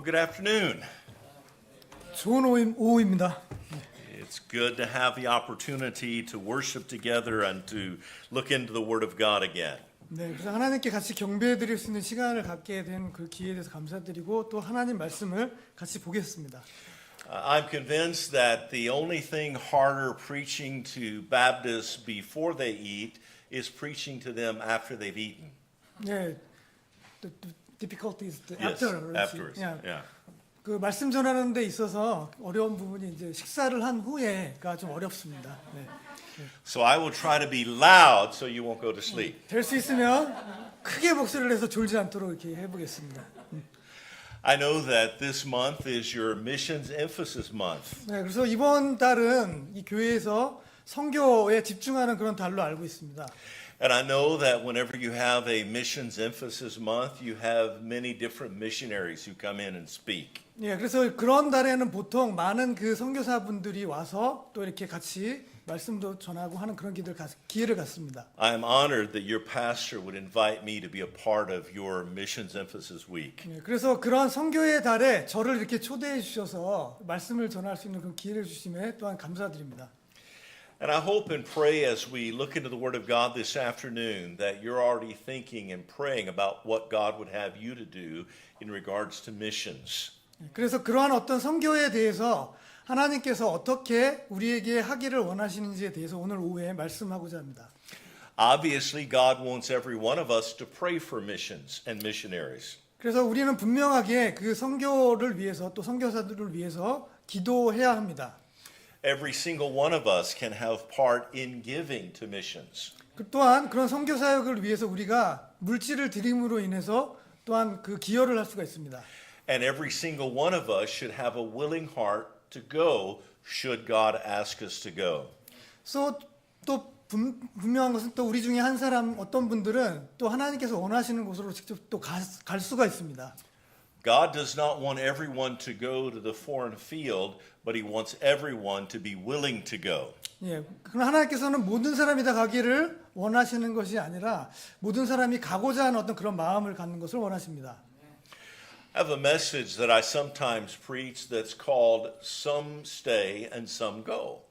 good afternoon. 좋은 오후입니다. It's good to have the opportunity to worship together and to look into the Word of God again. 네, 그래서 하나님께 같이 경배드릴 수 있는 시간을 갖게 된 그 기회에 대해서 감사드리고 또 하나님 말씀을 같이 보겠습니다. I'm convinced that the only thing harder preaching to Baptists before they eat is preaching to them after they've eaten. 네, the difficulty is Yes, after. afterwards. Yeah. Yeah. 그 말씀 전하는 데 있어서 어려운 부분이 이제 식사를 한 후에가 좀 어렵습니다. 네. So I will try to be loud so you won't go to sleep. 될 수 있으면 크게 목소리를 내서 졸지 않도록 이렇게 해보겠습니다. I know that this month is your missions emphasis month. 네, 그래서 이번 달은 이 교회에서 선교에 집중하는 그런 달로 알고 있습니다. And I know that whenever you have a missions emphasis month, you have many different missionaries who come in and speak. 예, 그래서 그런 달에는 보통 많은 그 선교사분들이 와서 또 이렇게 같이 말씀도 전하고 하는 그런 기회를 갖습니다. I am honored that your pastor would invite me to be a part of your missions emphasis week. 예, 그래서 그런 선교의 달에 저를 이렇게 초대해 주셔서 말씀을 전할 수 있는 그 기회를 주심에 또한 감사드립니다. And I hope and pray as we look into the Word of God this afternoon that you're already thinking and praying about what God would have you to do in regards to missions. 그래서 그러한 어떤 선교에 대해서 하나님께서 어떻게 우리에게 하기를 원하시는지에 대해서 오늘 오후에 말씀하고자 합니다. Obviously, God wants every one of us to pray for missions and missionaries. 그래서 우리는 분명하게 그 선교를 위해서 또 선교사들을 위해서 기도해야 합니다. Every single one of us can have part in giving to missions. 또한 그런 선교 사역을 위해서 우리가 물질을 드림으로 인해서 또한 그 기여를 할 수가 있습니다. And every single one of us should have a willing heart to go should God ask us to go. 또 분명한 것은 또 우리 중에 한 사람 어떤 분들은 또 하나님께서 원하시는 곳으로 직접 또 갈 수가 있습니다. God does not want everyone to go to the foreign field, but he wants everyone to be willing to go. 예, 그러나 하나님께서는 모든 사람이 다 가기를 원하시는 것이 아니라 모든 사람이 가고자 하는 어떤 그런 마음을 갖는 것을 원하십니다. I have a message that I sometimes preach that's called Some Stay and Some Go.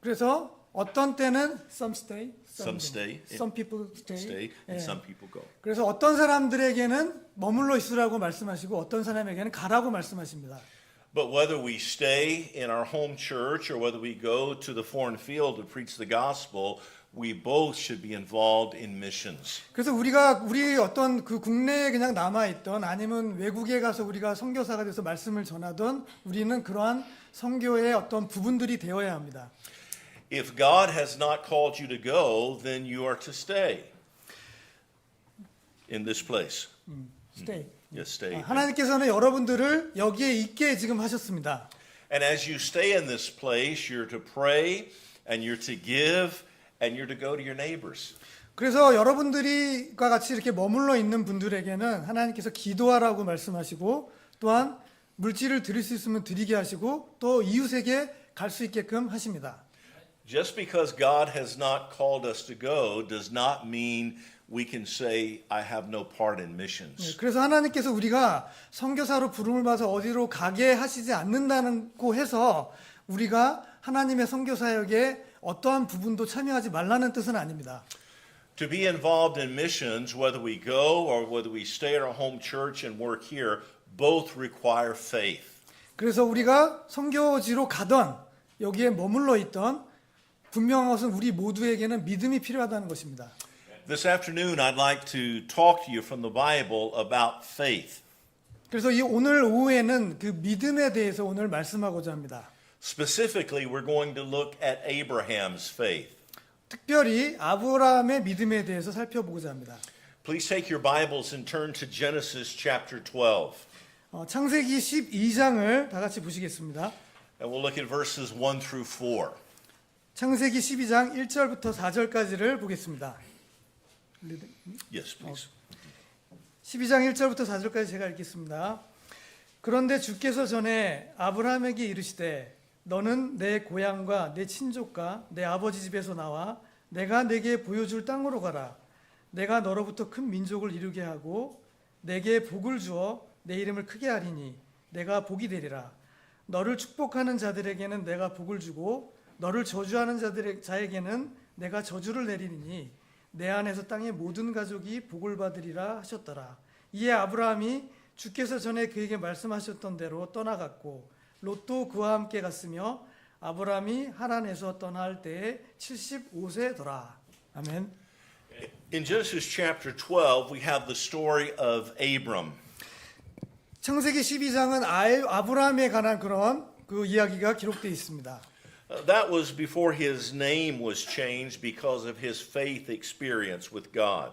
그래서 어떤 때는 some stay, Some stay, some people stay, Stay and 예. some people go. 그래서 어떤 사람들에게는 머물러 있으라고 말씀하시고 어떤 사람에게는 가라고 말씀하십니다. But whether we stay in our home church or whether we go to the foreign field to preach the gospel, we both should be involved in missions. 그래서 우리 어떤 그 국내에 그냥 남아 있던 아니면 외국에 가서 우리가 선교사가 돼서 말씀을 전하던 우리는 그러한 선교의 어떤 부분들이 되어야 합니다. If God has not called you to go, then you are to stay in this place. Stay. Yes, stay. 하나님께서는 여러분들을 여기에 있게 지금 하셨습니다. And as you stay in this place, you're to pray and you're to give and you're to go to your neighbors. 그래서 여러분들과 같이 이렇게 머물러 있는 분들에게는 하나님께서 기도하라고 말씀하시고 또한 물질을 드릴 수 있으면 드리게 하시고 또 이웃에게 갈 수 있게끔 하십니다. Just because God has not called us to go does not mean we can say, I have no part in missions. 그래서 하나님께서 우리가 선교사로 부름을 받아서 어디로 가게 하시지 않는다고 해서 우리가 하나님의 선교 사역에 어떠한 부분도 참여하지 말라는 뜻은 아닙니다. To be involved in missions, whether we go or whether we stay at our home church and work here, both require faith. 그래서 우리가 선교지로 가던 여기에 머물러 있던 분명한 것은 우리 모두에게는 믿음이 필요하다는 것입니다. This afternoon, I'd like to talk to you from the Bible about faith. 그래서 이 오늘 오후에는 그 믿음에 대해서 오늘 말씀하고자 합니다. Specifically, we're going to look at Abraham's faith. 특별히 아브라함의 믿음에 대해서 살펴보고자 합니다. Please take your Bibles and turn to Genesis chapter 12. 창세기 12장을 다 같이 보시겠습니다. And we'll look at verses 1 through 4. 창세기 12장 1절부터 4절까지를 보겠습니다. Yes, please. 12장 1절부터 4절까지 제가 읽겠습니다. 그런데 주께서 전에 아브라함에게 이르시되 너는 내 고향과 내 친족과 내 아버지 집에서 나와 내가 내게 보여줄 땅으로 가라. 내가 너로부터 큰 민족을 이루게 하고 내게 복을 주어 내 이름을 크게 하리니 내가 복이 되리라. 너를 축복하는 자들에게는 내가 복을 주고 너를 저주하는 자에게는 내가 저주를 내리니 내 안에서 땅의 모든 가족이 복을 받으리라 하셨더라. 이에 아브라함이 주께서 전에 그에게 말씀하셨던 대로 떠나갔고 롯도 그와 함께 갔으며 아브라함이 하란에서 떠날 때에 75세더라. 아멘. In Genesis chapter 12, we have the story of Abram. 창세기 12장은 아브라함에 관한 그런 그 이야기가 기록되어 있습니다. That was before his name was changed because of his faith experience with God.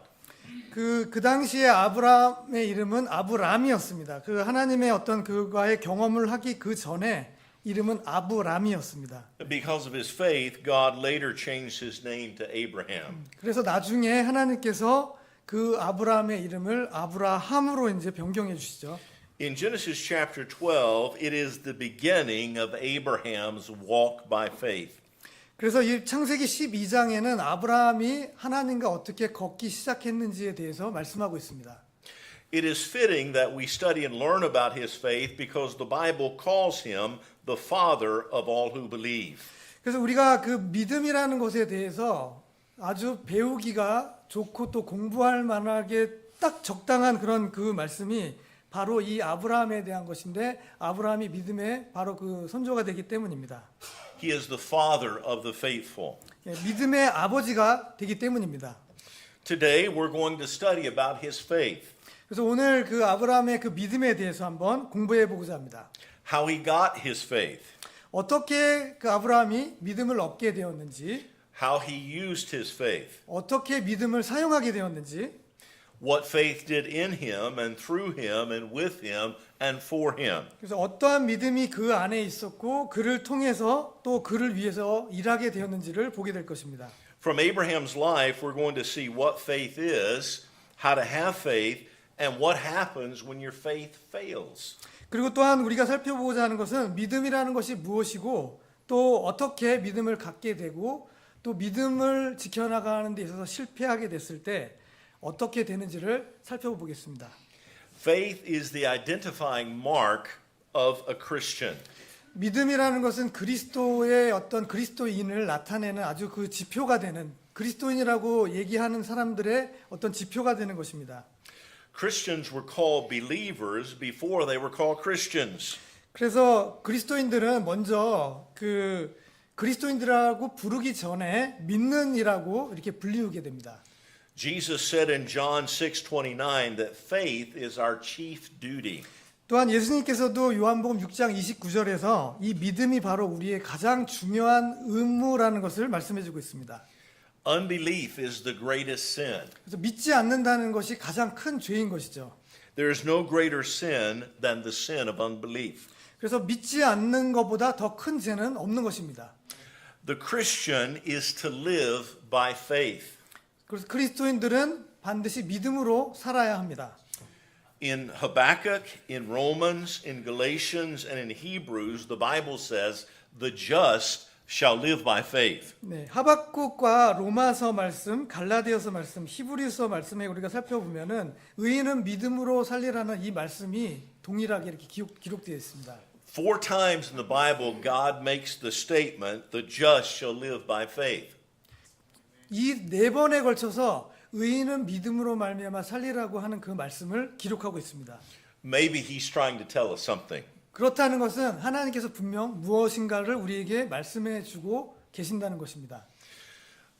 그 당시에 아브라함의 이름은 아브람이었습니다. 그 하나님의 어떤 그과의 경험을 하기 그 전에 이름은 아브람이었습니다. Because of his faith, God later changed his name to Abraham. 그래서 나중에 하나님께서 그 아브라함의 이름을 아브라함으로 이제 변경해 주시죠. In Genesis chapter 12, it is the beginning of Abraham's walk by faith. 그래서 이 창세기 12장에는 아브라함이 하나님과 어떻게 걷기 시작했는지에 대해서 말씀하고 있습니다. It is fitting that we study and learn about his faith because the Bible calls him the father of all who believe. 그래서 우리가 그 믿음이라는 것에 대해서 아주 배우기가 좋고 또 공부할 만하게 딱 적당한 그런 그 말씀이 바로 이 아브라함에 대한 것인데 아브라함이 믿음의 바로 그 선조가 되기 때문입니다. He is the father of the faithful. 믿음의 아버지가 되기 때문입니다. Today we're going to study about his faith. 그래서 오늘 그 아브라함의 그 믿음에 대해서 한번 공부해 보고자 합니다. How he got his faith. 어떻게 그 아브라함이 믿음을 얻게 되었는지, How he used his faith. 어떻게 믿음을 사용하게 되었는지, What faith did in him and through him and with him and for him. 그래서 어떠한 믿음이 그 안에 있었고 그를 통해서 또 그를 위해서 일하게 되었는지를 보게 될 것입니다. From Abraham's life, we're going to see what faith is, how to have faith, and what happens when your faith fails. 그리고 또한 우리가 살펴보고자 하는 것은 믿음이라는 것이 무엇이고 또 어떻게 믿음을 갖게 되고 또 믿음을 지켜나가는 데 있어서 실패하게 됐을 때 어떻게 되는지를 살펴보겠습니다. Faith is the identifying mark of a Christian. 믿음이라는 것은 그리스도의 어떤 그리스도인을 나타내는 아주 그 지표가 되는 그리스도인이라고 얘기하는 사람들의 어떤 지표가 되는 것입니다. Christians were called believers before they were called Christians. 그래서 그리스도인들은 먼저 그 그리스도인들하고 부르기 전에 믿는이라고 이렇게 불리우게 됩니다. Jesus said in John 6:29 that faith is our chief duty. 또한 예수님께서도 요한복음 6장 29절에서 이 믿음이 바로 우리의 가장 중요한 의무라는 것을 말씀해 주고 있습니다. Unbelief is the greatest sin. 그래서 믿지 않는다는 것이 가장 큰 죄인 것이죠. There is no greater sin than the sin of unbelief. 그래서 믿지 않는 것보다 더 큰 죄는 없는 것입니다. The Christian is to live by faith. 그래서 그리스도인들은 반드시 믿음으로 살아야 합니다. In Habakkuk, in Romans, in Galatians, and in Hebrews, the Bible says, the just shall live by faith. 네, 하박국과 로마서 말씀, 갈라디아서 말씀, 히브리서 말씀에 우리가 살펴보면은 의인은 믿음으로 살리라는 이 말씀이 동일하게 이렇게 기록되어 있습니다. 4 times in the Bible, God makes the statement, the just shall live by faith. 이 4번에 걸쳐서 의인은 믿음으로 말미암아 살리라고 하는 그 말씀을 기록하고 있습니다. Maybe he's trying to tell us something. 그렇다는 것은 하나님께서 분명 무엇인가를 우리에게 말씀해 주고 계신다는 것입니다.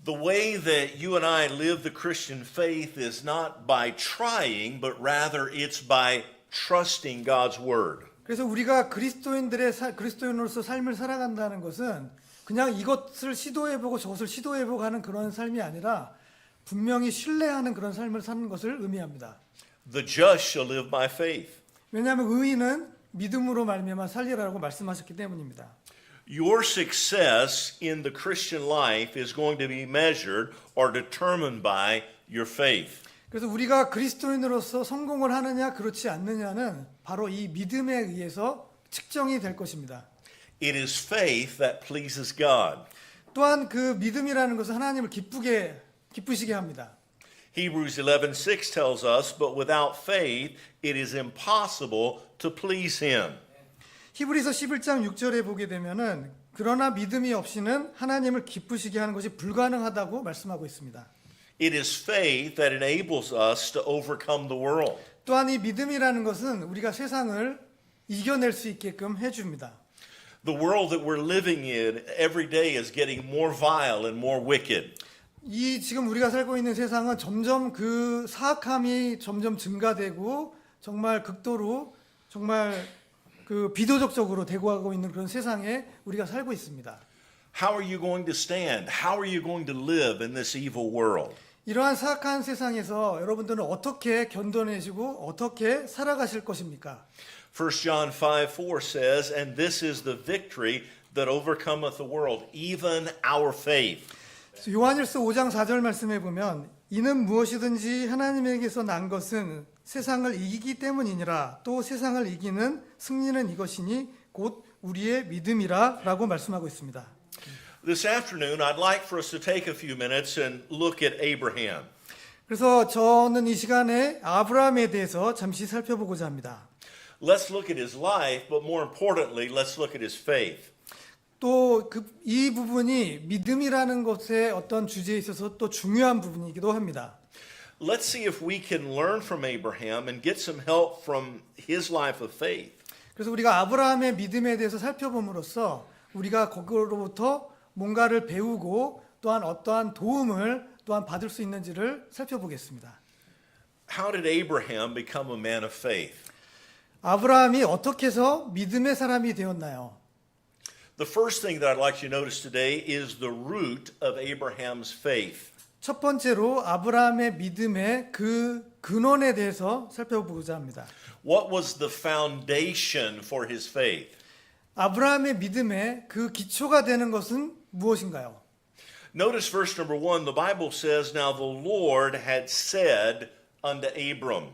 The way that you and I live the Christian faith is not by trying, but rather it's by trusting God's word. 그래서 우리가 그리스도인으로서 삶을 살아간다는 것은 그냥 이것을 시도해보고 저것을 시도해보고 하는 그런 삶이 아니라 분명히 신뢰하는 그런 삶을 사는 것을 의미합니다. The just shall live by faith. 왜냐하면 의인은 믿음으로 말미암아 살리라고 말씀하셨기 때문입니다. Your success in the Christian life is going to be measured or determined by your faith. 그래서 우리가 그리스도인으로서 성공을 하느냐 그렇지 않느냐는 바로 이 믿음에 의해서 측정이 될 것입니다. It is faith that pleases God. 또한 그 믿음이라는 것은 하나님을 기쁘시게 합니다. Hebrews 11:6 tells us, but without faith it is impossible to please him. 히브리서 11장 6절에 보게 되면은 그러나 믿음이 없이는 하나님을 기쁘시게 하는 것이 불가능하다고 말씀하고 있습니다. It is faith that enables us to overcome the world. 또한 이 믿음이라는 것은 우리가 세상을 이겨낼 수 있게끔 해줍니다. The world that we're living in every day is getting more vile and more wicked. 이 지금 우리가 살고 있는 세상은 점점 그 사악함이 점점 증가되고 정말 극도로 정말 그 비도덕적으로 되고 가고 있는 그런 세상에 우리가 살고 있습니다. How are you going to stand? How are you going to live in this evil world? 이러한 사악한 세상에서 여러분들은 어떻게 견뎌내시고 어떻게 살아가실 것입니까? 1 John 5:4 says, and this is the victory that overcometh the world, even our faith. 요한일서 5장 4절 말씀에 보면 이는 무엇이든지 하나님에게서 난 것은 세상을 이기기 때문이니라 또 세상을 이기는 승리는 이것이니 곧 우리의 믿음이라 라고 말씀하고 있습니다. This afternoon, I'd like for us to take a few minutes and look at Abraham. 그래서 저는 이 시간에 아브라함에 대해서 잠시 살펴보고자 합니다. Let's look at his life, but more importantly, let's look at his faith. 또 이 부분이 믿음이라는 것의 어떤 주제에 있어서 또 중요한 부분이기도 합니다. Let's see if we can learn from Abraham and get some help from his life of faith. 그래서 우리가 아브라함의 믿음에 대해서 살펴봄으로써 우리가 거기로부터 뭔가를 배우고 또한 어떠한 도움을 또한 받을 수 있는지를 살펴보겠습니다. How did Abraham become a man of faith? 아브라함이 어떻게 해서 믿음의 사람이 되었나요? The first thing that I'd like you to notice today is the root of Abraham's faith. 첫 번째로 아브라함의 믿음의 그 근원에 대해서 살펴보고자 합니다. What was the foundation for his faith? 아브라함의 믿음의 그 기초가 되는 것은 무엇인가요? Notice verse number 1, the Bible says, now the Lord had said unto Abram.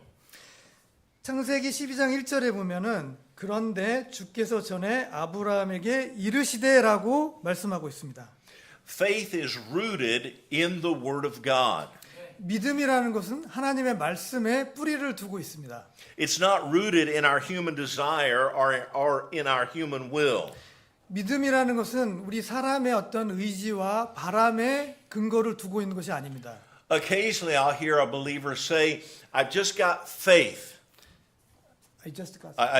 창세기 12장 1절에 보면은 그런데 주께서 전에 아브라함에게 이르시되라고 말씀하고 있습니다. Faith is rooted in the Word of God. 믿음이라는 것은 하나님의 말씀에 뿌리를 두고 있습니다. It's not rooted in our human desire or in our human will. 믿음이라는 것은 우리 사람의 어떤 의지와 바람에 근거를 두고 있는 것이 아닙니다. Occasionally I'll hear a believer say, I've just got faith. I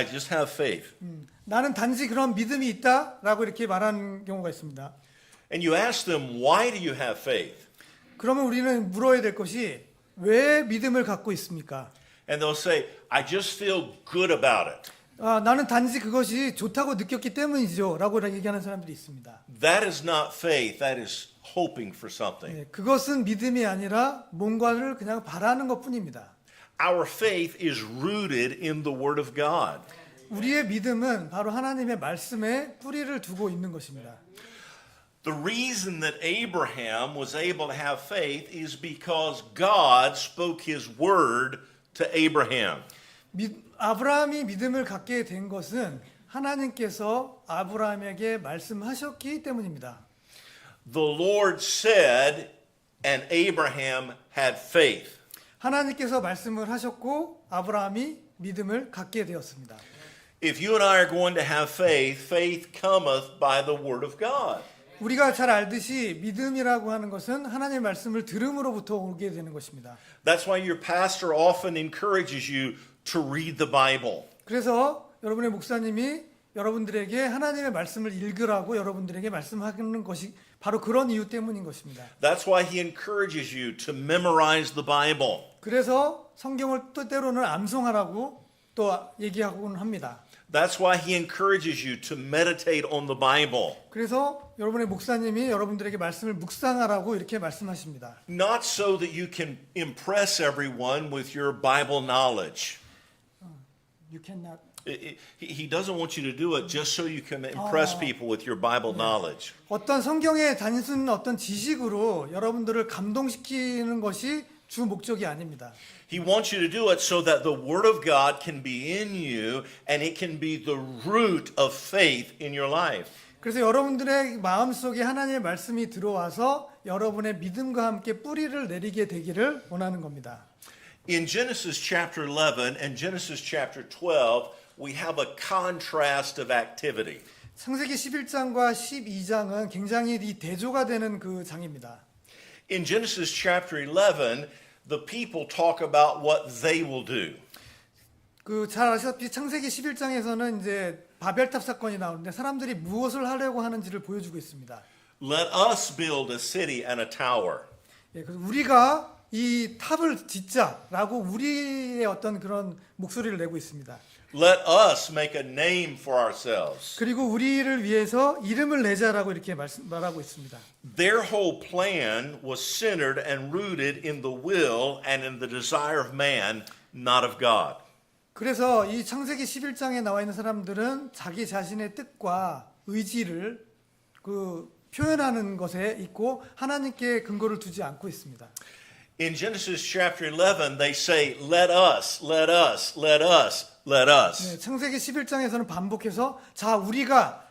just have faith. 나는 단지 그런 믿음이 있다라고 이렇게 말하는 경우가 있습니다. And you ask them, why do you have faith? 그러면 우리는 물어야 될 것이 왜 믿음을 갖고 있습니까? And they'll say, I just feel good about it. 나는 단지 그것이 좋다고 느꼈기 때문이죠 라고 얘기하는 사람들이 있습니다. That is not faith. That is hoping for something. 네, 그것은 믿음이 아니라 뭔가를 그냥 바라는 것뿐입니다. Our faith is rooted in the Word of God. 우리의 믿음은 바로 하나님의 말씀에 뿌리를 두고 있는 것입니다. The reason that Abraham was able to have faith is because God spoke His word to Abraham. 아브라함이 믿음을 갖게 된 것은 하나님께서 아브라함에게 말씀하셨기 때문입니다. The Lord said, and Abraham had faith. 하나님께서 말씀을 하셨고 아브라함이 믿음을 갖게 되었습니다. If you and I are going to have faith, faith cometh by the word of God. 우리가 잘 알듯이 믿음이라고 하는 것은 하나님의 말씀을 들음으로부터 오게 되는 것입니다. That's why your pastor often encourages you to read the Bible. 그래서 여러분의 목사님이 여러분들에게 하나님의 말씀을 읽으라고 여러분들에게 말씀하는 것이 바로 그런 이유 때문인 것입니다. That's why he encourages you to memorize the Bible. 그래서 성경을 또 때로는 암송하라고 또 얘기하곤 합니다. That's why he encourages you to meditate on the Bible. 그래서 여러분의 목사님이 여러분들에게 말씀을 묵상하라고 이렇게 말씀하십니다. Not so that you can impress everyone with your Bible knowledge. You cannot. He doesn't want you to do it just so you can impress people with your Bible knowledge. 어떤 성경의 단순 어떤 지식으로 여러분들을 감동시키는 것이 주 목적이 아닙니다. He wants you to do it so that the Word of God can be in you and it can be the root of faith in your life. 그래서 여러분들의 마음속에 하나님의 말씀이 들어와서 여러분의 믿음과 함께 뿌리를 내리게 되기를 원하는 겁니다. In Genesis chapter 11 and Genesis chapter 12, we have a contrast of activity. 창세기 11장과 12장은 굉장히 이 대조가 되는 그 장입니다. In Genesis chapter 11, the people talk about what they will do. 그 잘 아시다시피 창세기 11장에서는 이제 바벨탑 사건이 나오는데 사람들이 무엇을 하려고 하는지를 보여주고 있습니다. Let us build a city and a tower. 예, 그래서 우리가 이 탑을 짓자라고 우리의 어떤 그런 목소리를 내고 있습니다. Let us make a name for ourselves. 그리고 우리를 위해서 이름을 내자라고 이렇게 말하고 있습니다. Their whole plan was centered and rooted in the will and in the desire of man, not of God. 그래서 이 창세기 11장에 나와 있는 사람들은 자기 자신의 뜻과 의지를 그 표현하는 것에 있고 하나님께 근거를 두지 않고 있습니다. In Genesis chapter 11, they say, let us, let us, let us, let us. 네, 창세기 11장에서는 반복해서 자 우리가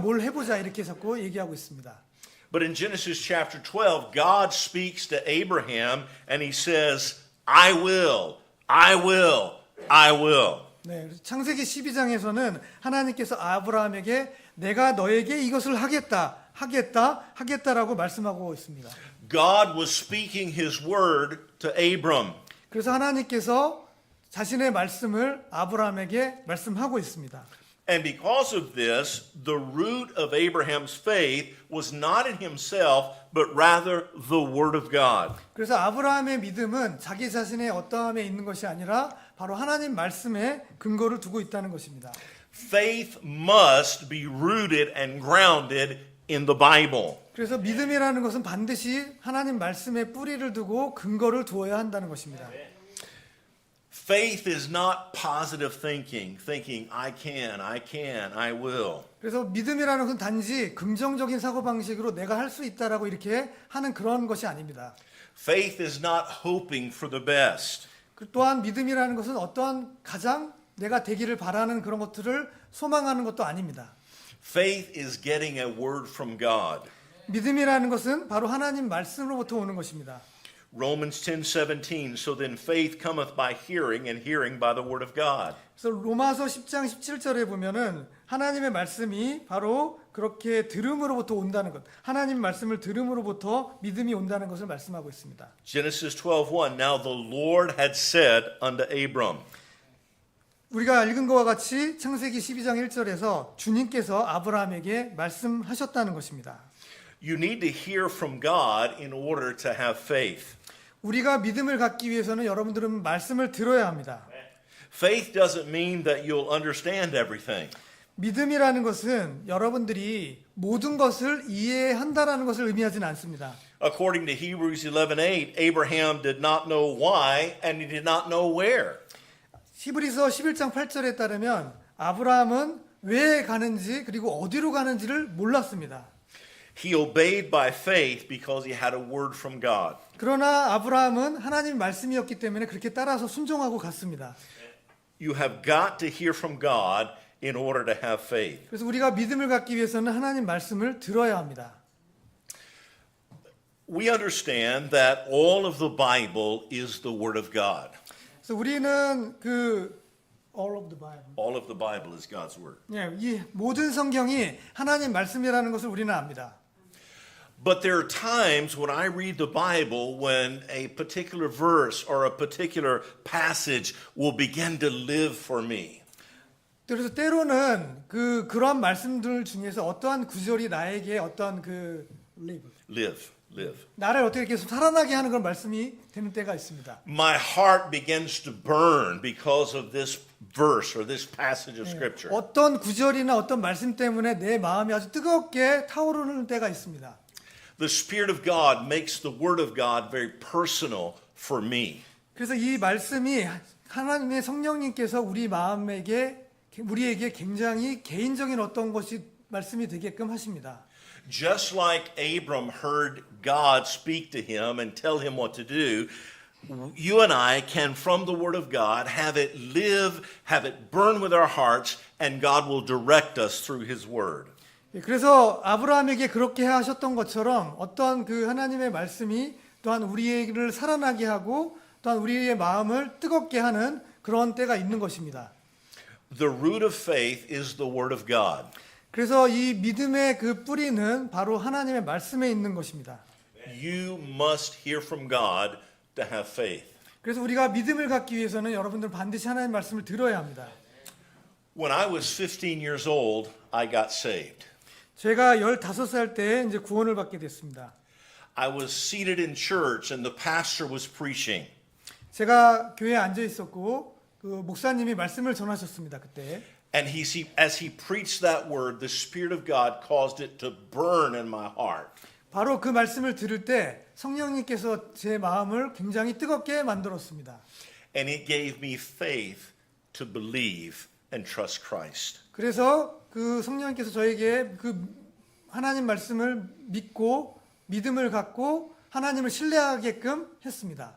뭘 해보자 이렇게 자꾸 얘기하고 있습니다. But in Genesis chapter 12, God speaks to Abraham and he says, I will, I will, I will. 네, 창세기 12장에서는 하나님께서 아브라함에게 내가 너에게 이것을 하겠다라고 말씀하고 있습니다. God was speaking his word to Abram. 그래서 하나님께서 자신의 말씀을 아브라함에게 말씀하고 있습니다. And because of this, the root of Abraham's faith was not in himself, but rather the word of God. 그래서 아브라함의 믿음은 자기 자신의 어떠함에 있는 것이 아니라 바로 하나님 말씀에 근거를 두고 있다는 것입니다. Faith must be rooted and grounded in the Bible. 그래서 믿음이라는 것은 반드시 하나님 말씀에 뿌리를 두고 근거를 두어야 한다는 것입니다. Faith is not positive thinking, thinking I can, I will. 그래서 믿음이라는 것은 단지 긍정적인 사고방식으로 내가 할 수 있다라고 이렇게 하는 그런 것이 아닙니다. Faith is not hoping for the best. 또한 믿음이라는 것은 어떠한 가장 내가 되기를 바라는 그런 것들을 소망하는 것도 아닙니다. Faith is getting a word from God. 믿음이라는 것은 바로 하나님 말씀으로부터 오는 것입니다. Romans 10:17 So then faith cometh by hearing and hearing by the word of God. 그래서 로마서 10장 17절에 보면은 하나님의 말씀이 바로 그렇게 들음으로부터 온다는 것. 하나님 말씀을 들음으로부터 믿음이 온다는 것을 말씀하고 있습니다. Genesis 12:1 Now the Lord had said unto Abram. 우리가 읽은 것과 같이 창세기 12장 1절에서 주님께서 아브라함에게 말씀하셨다는 것입니다. You need to hear from God in order to have faith. 우리가 믿음을 갖기 위해서는 여러분들은 말씀을 들어야 합니다. Faith doesn't mean that you'll understand everything. 믿음이라는 것은 여러분들이 모든 것을 이해한다라는 것을 의미하지는 않습니다. According to Hebrews 11:8, Abraham did not know why and he did not know where. 히브리서 11장 8절에 따르면 아브라함은 왜 가는지 그리고 어디로 가는지를 몰랐습니다. He obeyed by faith because he had a word from God. 그러나 아브라함은 하나님 말씀이었기 때문에 그렇게 따라서 순종하고 갔습니다. You have got to hear from God in order to have faith. 그래서 우리가 믿음을 갖기 위해서는 하나님 말씀을 들어야 합니다. We understand that all of the Bible is the word of God. 그래서 우리는 그 all of the Bible. All of the Bible is God's word. 예, 이 모든 성경이 하나님 말씀이라는 것을 우리는 압니다. But there are times when I read the Bible when a particular verse or a particular passage will begin to live for me. 그래서 때로는 그러한 말씀들 중에서 어떠한 구절이 나에게 어떤 Live. 나를 어떻게 계속 살아나게 하는 그런 말씀이 되는 때가 있습니다. My heart begins to burn because of this verse or this passage of scripture. 어떤 구절이나 어떤 말씀 때문에 내 마음이 아주 뜨겁게 타오르는 때가 있습니다. The Spirit of God makes the Word of God very personal for me. 그래서 이 말씀이 하나님의 성령님께서 우리에게 굉장히 개인적인 어떤 것이 말씀이 되게끔 하십니다. Just like Abram heard God speak to him and tell him what to do, you and I can, from the Word of God, have it live, have it burn with our hearts, and God will direct us through His Word. 그래서 아브라함에게 그렇게 하셨던 것처럼 어떤 그 하나님의 말씀이 또한 우리를 살아나게 하고 또한 우리의 마음을 뜨겁게 하는 그런 때가 있는 것입니다. The root of faith is the Word of God. 그래서 이 믿음의 그 뿌리는 바로 하나님의 말씀에 있는 것입니다. You must hear from God to have faith. 그래서 우리가 믿음을 갖기 위해서는 여러분들 반드시 하나님의 말씀을 들어야 합니다. When I was 15 years old, I got saved. 제가 15살 때 이제 구원을 받게 됐습니다. I was seated in church and the pastor was preaching. 제가 교회에 앉아 있었고 그 목사님이 말씀을 전하셨습니다. 그때. And as he preached that word, the Spirit of God caused it to burn in my heart. 바로 그 말씀을 들을 때 성령님께서 제 마음을 굉장히 뜨겁게 만들었습니다. And it gave me faith to believe and trust Christ. 그래서 그 성령님께서 저에게 그 하나님 말씀을 믿고 믿음을 갖고 하나님을 신뢰하게끔 했습니다.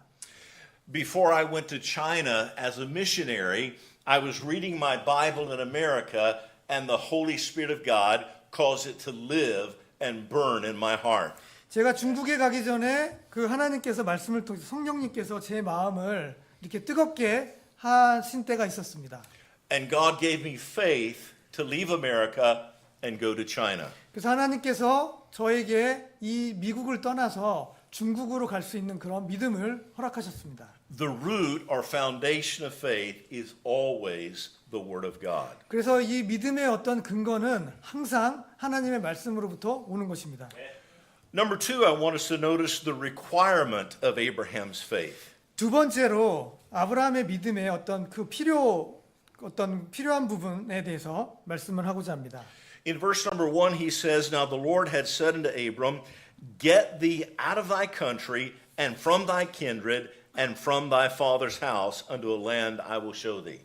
Before I went to China as a missionary, I was reading my Bible in America and the Holy Spirit of God caused it to live and burn in my heart. 제가 중국에 가기 전에 그 하나님께서 말씀을 통해서 성령님께서 제 마음을 이렇게 뜨겁게 하신 때가 있었습니다. And God gave me faith to leave America and go to China. 그래서 하나님께서 저에게 이 미국을 떠나서 중국으로 갈 수 있는 그런 믿음을 허락하셨습니다. The root or foundation of faith is always the Word of God. 그래서 이 믿음의 어떤 근거는 항상 하나님의 말씀으로부터 오는 것입니다. Number two, I want us to notice the requirement of Abraham's faith. 두 번째로 아브라함의 믿음의 어떤 필요한 부분에 대해서 말씀을 하고자 합니다. In verse number 1, he says, Now the Lord had said unto Abram, Get thee out of thy country, and from thy kindred, and from thy father's house, unto a land I will show thee.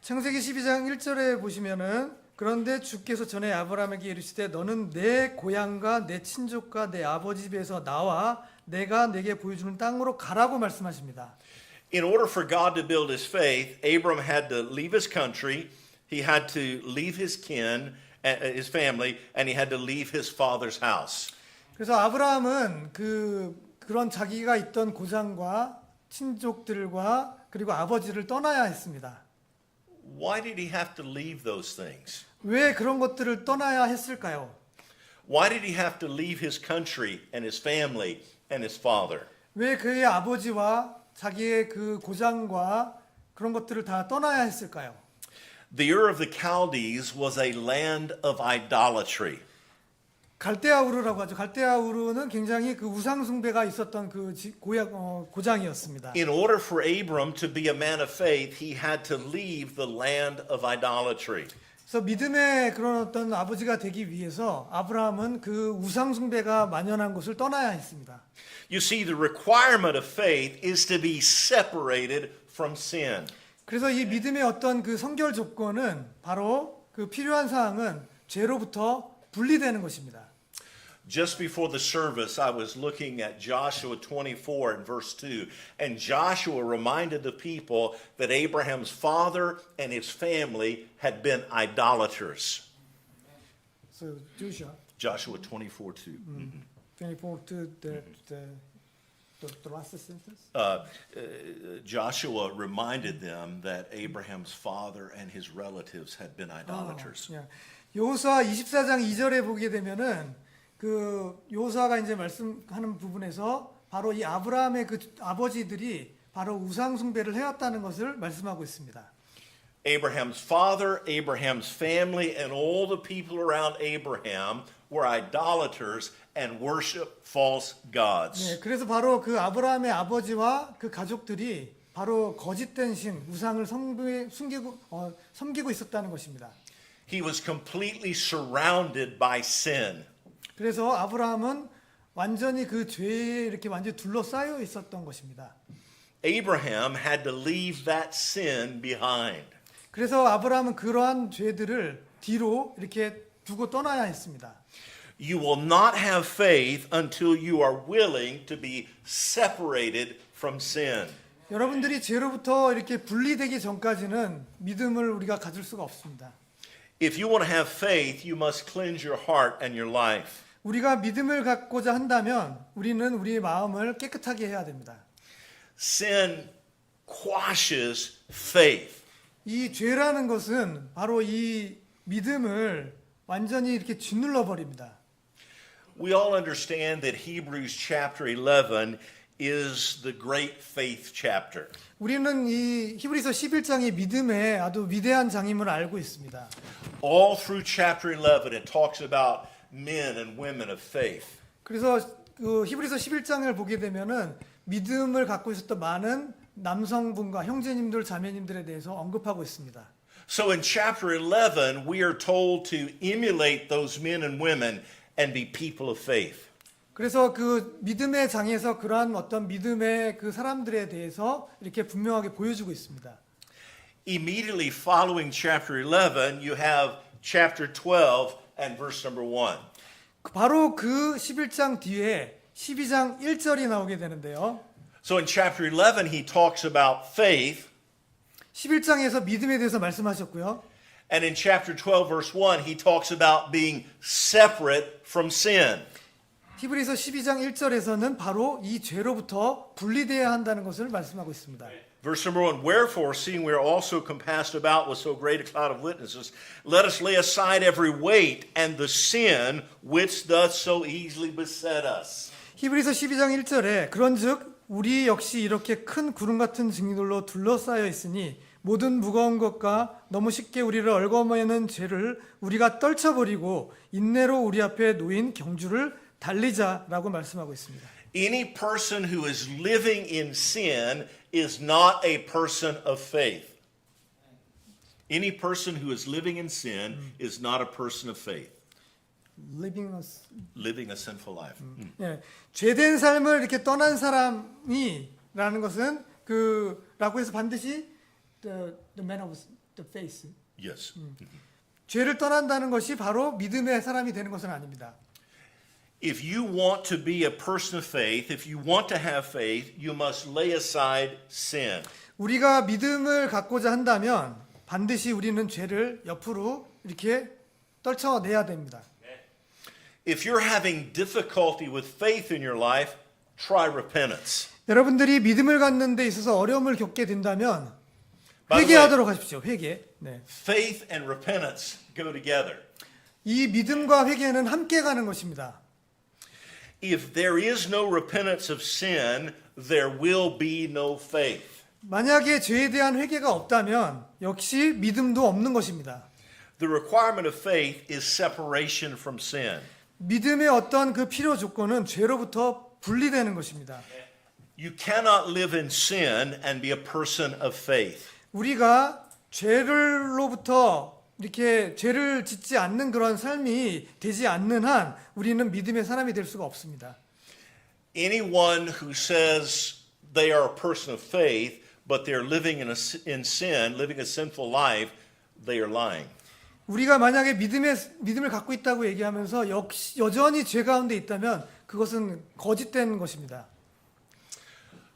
창세기 12장 1절에 보시면은 그런데 주께서 전에 아브라함에게 이르시되 너는 내 고향과 내 친족과 내 아버지 집에서 나와 내가 내게 보여주는 땅으로 가라고 말씀하십니다. In order for God to build his faith, Abram had to leave his country, he had to leave his kin, his family, and he had to leave his father's house. 그래서 아브라함은 그런 자기가 있던 고장과 친족들과 그리고 아버지를 떠나야 했습니다. Why did he have to leave those things? 왜 그런 것들을 떠나야 했을까요? Why did he have to leave his country and his family and his father? 왜 그의 아버지와 자기의 그 고장과 그런 것들을 다 떠나야 했을까요? The Ur of the Chaldees was a land of idolatry. 갈대아우르라고 하죠. 갈대아우르는 굉장히 그 우상 숭배가 있었던 그 고장이었습니다. In order for Abram to be a man of faith, he had to leave the land of idolatry. 그래서 믿음의 그런 어떤 아버지가 되기 위해서 아브라함은 그 우상 숭배가 만연한 곳을 떠나야 했습니다. You see, the requirement of faith is to be separated from sin. 그래서 이 믿음의 어떤 그 선결 조건은 바로 그 필요한 사항은 죄로부터 분리되는 것입니다. Just before the service, I was looking at Joshua 24 and verse 2, and Joshua reminded the people that Abraham's father and his family had been idolaters. So Joshua 24:2. 24 to the last sentence. Joshua reminded them that Abraham's father and his relatives had been idolaters. 여호수아 24장 2절에 보게 되면은 그 여호수아가 이제 말씀하는 부분에서 바로 이 아브라함의 그 아버지들이 바로 우상 숭배를 해왔다는 것을 말씀하고 있습니다. Abraham's father, Abraham's family, and all the people around Abraham were idolaters and worshiped false gods. 네, 그래서 바로 그 아브라함의 아버지와 그 가족들이 바로 거짓된 신, 우상을 섬기고 있었다는 것입니다. He was completely surrounded by sin. 그래서 아브라함은 완전히 그 죄에 이렇게 완전히 둘러싸여 있었던 것입니다. Abraham had to leave that sin behind. 그래서 아브라함은 그러한 죄들을 뒤로 이렇게 두고 떠나야 했습니다. You will not have faith until you are willing to be separated from sin. 여러분들이 죄로부터 이렇게 분리되기 전까지는 믿음을 우리가 가질 수가 없습니다. If you want to have faith, you must cleanse your heart and your life. 우리가 믿음을 갖고자 한다면 우리는 우리의 마음을 깨끗하게 해야 됩니다. Sin quashes faith. 이 죄라는 것은 바로 이 믿음을 완전히 이렇게 짓눌러 버립니다. We all understand that Hebrews chapter 11 is the great faith chapter. 우리는 이 히브리서 11장이 믿음의 아주 위대한 장임을 알고 있습니다. All through chapter 11, it talks about men and women of faith. 그래서 그 히브리서 11장을 보게 되면은 믿음을 갖고 있었던 많은 남성분과 형제님들, 자매님들에 대해서 언급하고 있습니다. So in chapter 11, we are told to emulate those men and women and be people of faith. 그래서 그 믿음의 장에서 그러한 어떤 믿음의 그 사람들에 대해서 이렇게 분명하게 보여주고 있습니다. Immediately following chapter 11, you have chapter 12 and verse number 1. 바로 그 11장 뒤에 12장 1절이 나오게 되는데요. So in chapter 11, he talks about faith. 11장에서 믿음에 대해서 말씀하셨고요. And in chapter 12, verse 1, he talks about being separate from sin. 히브리서 12장 1절에서는 바로 이 죄로부터 분리되어야 한다는 것을 말씀하고 있습니다. Verse number 1, wherefore, seeing we are also compassed about with so great a cloud of witnesses, let us lay aside every weight and the sin which doth so easily beset us. 히브리서 12장 1절에 그런즉 우리 역시 이렇게 큰 구름 같은 증인들로 둘러싸여 있으니 모든 무거운 것과 너무 쉽게 우리를 얽어매는 죄를 우리가 떨쳐버리고 인내로 우리 앞에 놓인 경주를 달리자라고 말씀하고 있습니다. Any person who is living in sin is not a person of faith. Any person who is living in sin is not a person of faith. Living Living a sinful life. 예, 죄된 삶을 이렇게 떠난 사람이라는 것은 그라고 해서 반드시 the man of the faith. Yes. 죄를 떠난다는 것이 바로 믿음의 사람이 되는 것은 아닙니다. If you want to be a person of faith, if you want to have faith, you must lay aside sin. 우리가 믿음을 갖고자 한다면 반드시 우리는 죄를 옆으로 이렇게 떨쳐내야 됩니다. If you're having difficulty with faith in your life, try repentance. 여러분들이 믿음을 갖는 데 있어서 어려움을 겪게 된다면 By the 회개하도록 하십시오. 회개. 네. Faith and repentance go together. 이 믿음과 회개는 함께 가는 것입니다. If there is no repentance of sin, there will be no faith. 만약에 죄에 대한 회개가 없다면 역시 믿음도 없는 것입니다. The requirement of faith is separation from sin. 믿음의 어떤 그 필요 조건은 죄로부터 분리되는 것입니다. You cannot live in sin and be a person of faith. 우리가 죄로부터 이렇게 죄를 짓지 않는 그런 삶이 되지 않는 한 우리는 믿음의 사람이 될 수가 없습니다. Anyone who says they are a person of faith, but they're living in sin, living a sinful life, they are lying. 우리가 만약에 믿음을 갖고 있다고 얘기하면서 여전히 죄 가운데 있다면 그것은 거짓된 것입니다.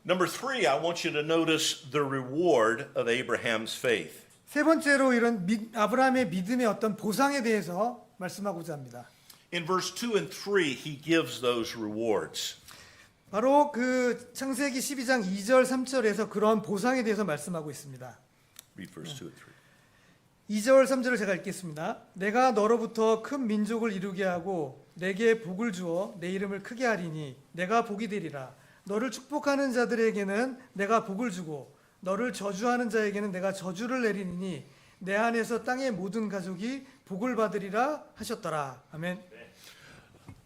Number 3, I want you to notice the reward of Abraham's faith. 세 번째로 이런 아브라함의 믿음의 어떤 보상에 대해서 말씀하고자 합니다. In verse 2 and 3, he gives those rewards. 바로 그 창세기 12장 2절 3절에서 그런 보상에 대해서 말씀하고 있습니다. Read verse 2 and 3. 2절 3절을 제가 읽겠습니다. 내가 너로부터 큰 민족을 이루게 하고 내게 복을 주어 내 이름을 크게 하리니 내가 복이 되리라. 너를 축복하는 자들에게는 내가 복을 주고 너를 저주하는 자에게는 내가 저주를 내리니 내 안에서 땅의 모든 가족이 복을 받으리라 하셨더라. 아멘.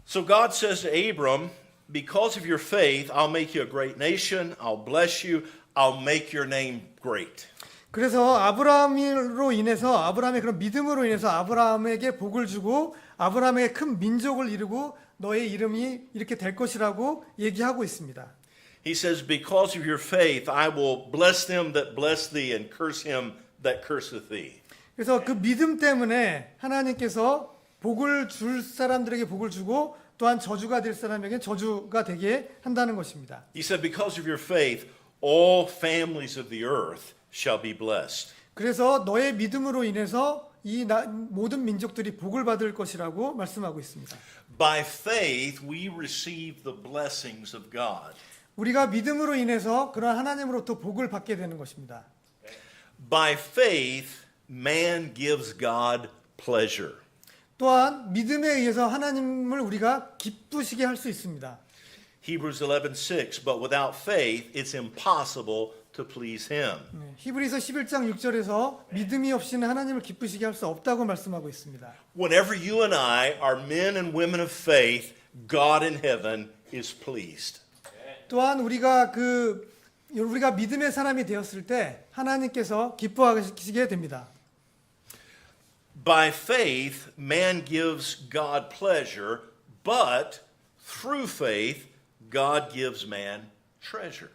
So God says to Abram, because of your faith, I'll make you a great nation, I'll bless you, I'll make your name great. 그래서 아브라함으로 인해서 아브라함의 그런 믿음으로 인해서 아브라함에게 복을 주고 아브라함에게 큰 민족을 이루고 너의 이름이 이렇게 될 것이라고 얘기하고 있습니다. He says, because of your faith, I will bless them that bless thee and curse him that curseth thee. 그래서 그 믿음 때문에 하나님께서 복을 줄 사람들에게 복을 주고 또한 저주가 될 사람에게 저주가 되게 한다는 것입니다. He said, because of your faith, all families of the earth shall be blessed. 그래서 너의 믿음으로 인해서 모든 민족들이 복을 받을 것이라고 말씀하고 있습니다. By faith, we receive the blessings of God. 우리가 믿음으로 인해서 그런 하나님으로부터 복을 받게 되는 것입니다. By faith, man gives God pleasure. 또한 믿음에 의해서 하나님을 우리가 기쁘시게 할 수 있습니다. Hebrews 11:6, but without faith, it's impossible to please him. 히브리서 11장 6절에서 믿음이 없이는 하나님을 기쁘시게 할 수 없다고 말씀하고 있습니다. Whenever you and I are men and women of faith, God in heaven is pleased. 또한 우리가 믿음의 사람이 되었을 때 하나님께서 기뻐하시게 됩니다. By faith, man gives God pleasure, but through faith, God gives man treasure.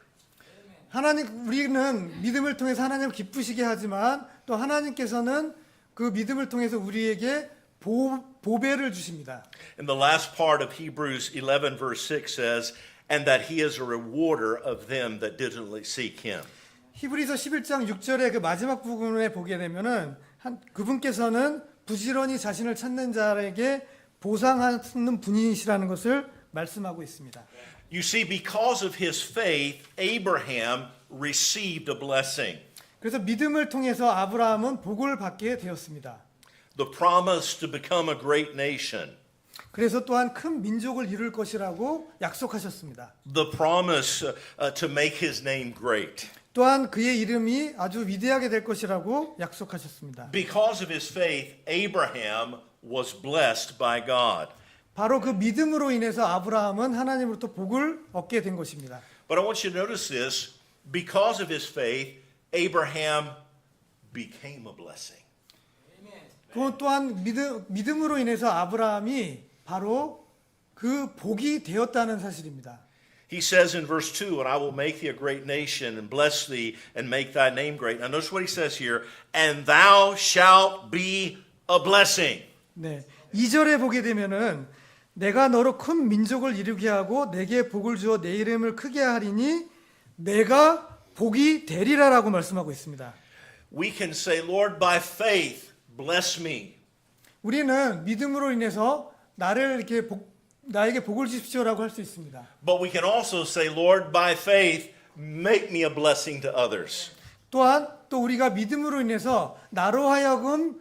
우리는 믿음을 통해서 하나님을 기쁘시게 하지만 또 하나님께서는 그 믿음을 통해서 우리에게 보배를 주십니다. And the last part of Hebrews 11 verse 6 says, and that he is a rewarder of them that diligently seek him. 히브리서 11장 6절의 그 마지막 부분에 보게 되면은 그분께서는 부지런히 자신을 찾는 자에게 보상하는 분이시라는 것을 말씀하고 있습니다. You see, because of his faith, Abraham received a blessing. 그래서 믿음을 통해서 아브라함은 복을 받게 되었습니다. The promise to become a great nation. 그래서 또한 큰 민족을 이룰 것이라고 약속하셨습니다. The promise to make his name great. 또한 그의 이름이 아주 위대하게 될 것이라고 약속하셨습니다. Because of his faith, Abraham was blessed by God. 바로 그 믿음으로 인해서 아브라함은 하나님으로부터 복을 얻게 된 것입니다. But I want you to notice this. Because of his faith, Abraham became a blessing. 그 또한 믿음으로 인해서 아브라함이 바로 그 복이 되었다는 사실입니다. He says in verse 2, and I will make thee a great nation and bless thee and make thy name great. Now notice what he says here, and thou shalt be a blessing. 네. 2절에 보게 되면은 내가 너로 큰 민족을 이루게 하고 내게 복을 주어 내 이름을 크게 하리니 내가 복이 되리라라고 말씀하고 있습니다. We can say, Lord, by faith, bless me. 우리는 믿음으로 인해서 나에게 복을 주십시오라고 할 수 있습니다. But we can also say, Lord, by faith, make me a blessing to others. 또한 또 우리가 믿음으로 인해서 나로 하여금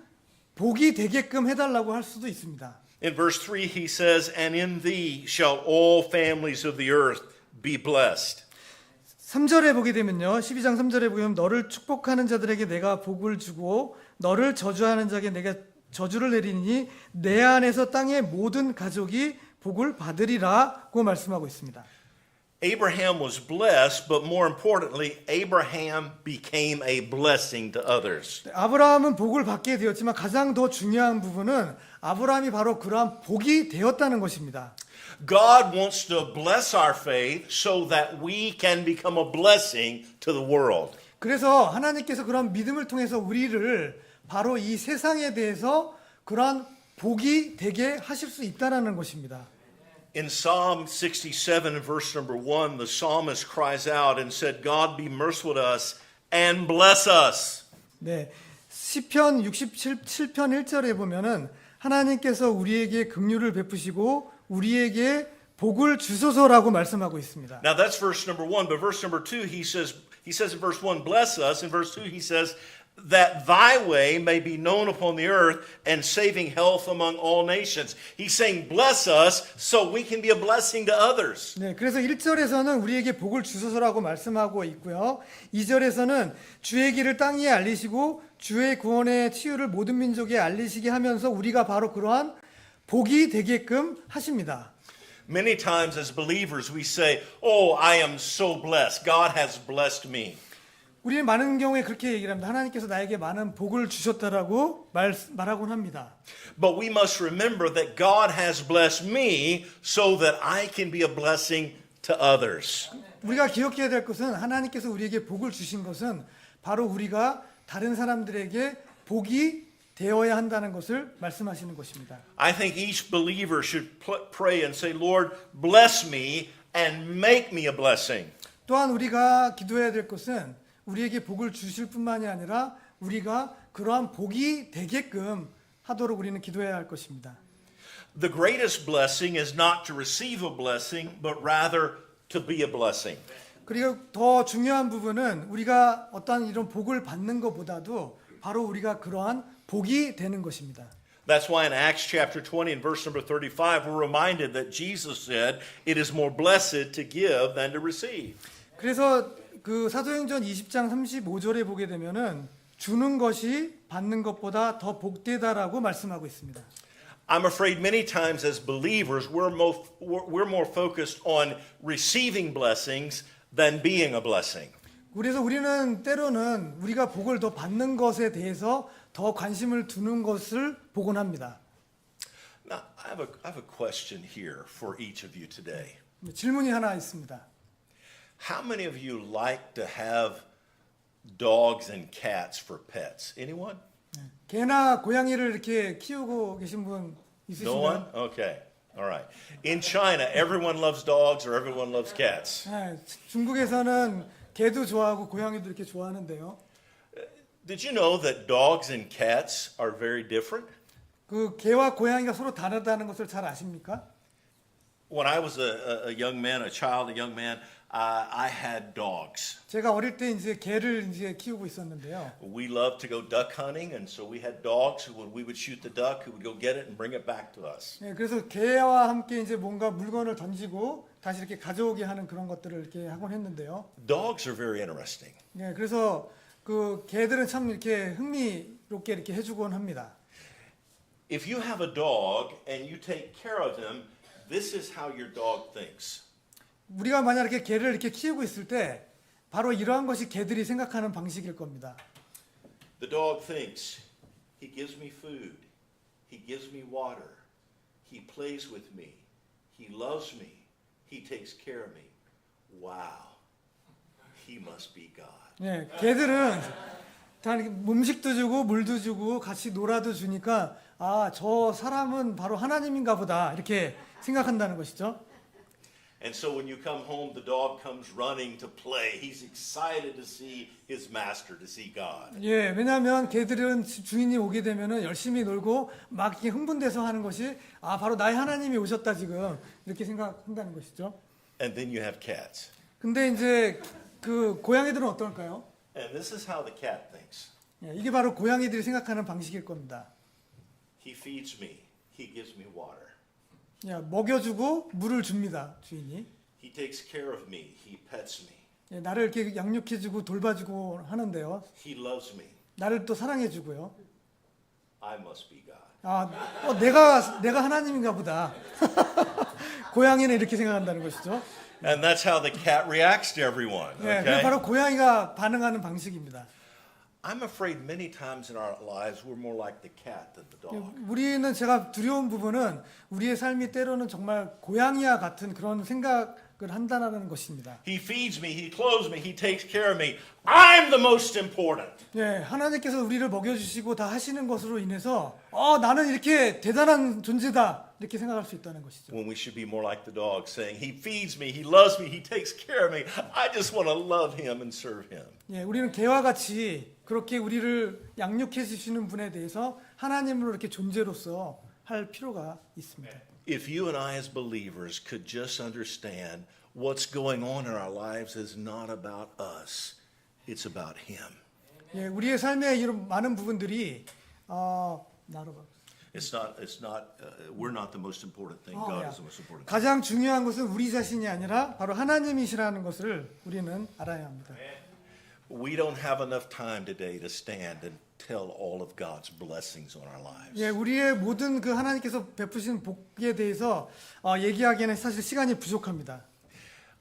복이 되게끔 해달라고 할 수도 있습니다. In verse 3, he says, and in thee shall all families of the earth be blessed. 3절에 보게 되면요. 12장 3절에 보면 너를 축복하는 자들에게 내가 복을 주고 너를 저주하는 자에게 내가 저주를 내리니 내 안에서 땅의 모든 가족이 복을 받으리라고 말씀하고 있습니다. Abraham was blessed, but more importantly, Abraham became a blessing to others. 아브라함은 복을 받게 되었지만 가장 더 중요한 부분은 아브라함이 바로 그러한 복이 되었다는 것입니다. God wants to bless our faith so that we can become a blessing to the world. 그래서 하나님께서 그런 믿음을 통해서 우리를 바로 이 세상에 대해서 그러한 복이 되게 하실 수 있다는 것입니다. In Psalm 67 and verse number 1, the psalmist cries out and said, God be merciful to us and bless us. 네. 시편 67편 1절에 보면은 하나님께서 우리에게 긍휼을 베푸시고 우리에게 복을 주소서라고 말씀하고 있습니다. Now that's verse number 1, but verse number 2 he says in verse 1, bless us. In verse 2 he says that thy way may be known upon the earth and saving health among all nations. He's saying bless us so we can be a blessing to others. 네, 그래서 1절에서는 우리에게 복을 주소서라고 말씀하고 있고요. 2절에서는 주의 길을 땅 위에 알리시고 주의 구원의 치유를 모든 민족에 알리시게 하면서 우리가 바로 그러한 복이 되게끔 하십니다. Many times as believers we say, oh, I am so blessed. God has blessed me. 우리는 많은 경우에 그렇게 얘기를 합니다. 하나님께서 나에게 많은 복을 주셨다라고 말하곤 합니다. But we must remember that God has blessed me so that I can be a blessing to others. 우리가 기억해야 될 것은 하나님께서 우리에게 복을 주신 것은 바로 우리가 다른 사람들에게 복이 되어야 한다는 것을 말씀하시는 것입니다. I think each believer should pray and say, Lord, bless me and make me a blessing. 또한 우리가 기도해야 될 것은 우리에게 복을 주실 뿐만이 아니라 우리가 그러한 복이 되게끔 하도록 우리는 기도해야 할 것입니다. The greatest blessing is not to receive a blessing, but rather to be a blessing. 그리고 더 중요한 부분은 우리가 어떠한 이런 복을 받는 것보다도 바로 우리가 그러한 복이 되는 것입니다. That's why in Acts chapter 20 and verse number 35, we're reminded that Jesus said, it is more blessed to give than to receive. 그래서 그 사도행전 20장 35절에 보게 되면은 주는 것이 받는 것보다 더 복되다라고 말씀하고 있습니다. I'm afraid many times as believers, we're more focused on receiving blessings than being a blessing. 그래서 우리는 때로는 우리가 복을 더 받는 것에 대해서 더 관심을 두는 것을 보곤 합니다. Now, I have a question here for each of you today. 질문이 하나 있습니다. How many of you like to have dogs and cats for pets? Anyone? 개나 고양이를 이렇게 키우고 계신 분 No one? 있으신가요? Okay. All right. In China, everyone loves dogs or everyone loves cats. 네, 중국에서는 개도 좋아하고 고양이도 이렇게 좋아하는데요. Did you know that dogs and cats are very different? 그 개와 고양이가 서로 다르다는 것을 잘 아십니까? When I was a young man, a child, a young man, I had dogs. 제가 어릴 때 이제 개를 이제 키우고 있었는데요. We loved to go duck hunting, and so we had dogs who when we would shoot the duck, who would go get it and bring it back to us. 네, 그래서 개와 함께 이제 뭔가 물건을 던지고 다시 이렇게 가져오게 하는 그런 것들을 이렇게 하곤 했는데요. Dogs are very interesting. 네, 그래서 그 개들은 참 이렇게 흥미롭게 이렇게 해주곤 합니다. If you have a dog and you take care of him, this is how your dog thinks. 우리가 만약 이렇게 개를 이렇게 키우고 있을 때 바로 이러한 것이 개들이 생각하는 방식일 겁니다. The dog thinks, he gives me food, he gives me water, he plays with me, he loves me, he takes care of me. Wow, he must be God. 네, 개들은 다 이렇게 음식도 주고 물도 주고 같이 놀아도 주니까 아, 저 사람은 바로 하나님인가 보다 이렇게 생각한다는 것이죠. And so when you come home, the dog comes running to play. He's excited to see his master, to see God. 예, 왜냐하면 개들은 주인이 오게 되면은 열심히 놀고 막 이렇게 흥분돼서 하는 것이 아, 바로 나의 하나님이 오셨다 지금 이렇게 생각한다는 것이죠. And then you have cats. 근데 이제 그 고양이들은 어떨까요? And this is how the cat thinks. 예, 이게 바로 고양이들이 생각하는 방식일 겁니다. He feeds me. He gives me water. 야, 먹여주고 물을 줍니다, 주인이. He takes care of me. He pets me. 예, 나를 이렇게 양육해주고 돌봐주고 하는데요. He loves me. 나를 또 사랑해주고요. I must be God. 아, 내가 하나님인가 보다. 고양이는 이렇게 생각한다는 것이죠. And that's how the cat reacts to everyone. 예, 그게 Okay? 바로 고양이가 반응하는 방식입니다. I'm afraid many times in our lives we're more like the cat than the dog. 우리는 제가 두려운 부분은 우리의 삶이 때로는 정말 고양이와 같은 그런 생각을 한다는 것입니다. He feeds me, he clothes me, he takes care of me. I'm the most important. 예, 하나님께서 우리를 먹여주시고 다 하시는 것으로 인해서 나는 이렇게 대단한 존재다 이렇게 생각할 수 있다는 것이죠. When we should be more like the dog, saying, He feeds me, He loves me, He takes care of me. I just want to love Him and serve Him. 예, 우리는 개와 같이 그렇게 우리를 양육해 주시는 분에 대해서 하나님으로 이렇게 존재로서 할 필요가 있습니다. If you and I as believers could just understand what's going on in our lives is not about us, it's about Him. 예, 우리의 삶의 이런 많은 부분들이 나로 봐. We're not the most important thing. God is the most important thing. 가장 중요한 것은 우리 자신이 아니라 바로 하나님이시라는 것을 우리는 알아야 합니다. We don't have enough time today to stand and tell all of God's blessings on our lives. 예, 우리의 모든 그 하나님께서 베푸신 복에 대해서 얘기하기에는 사실 시간이 부족합니다.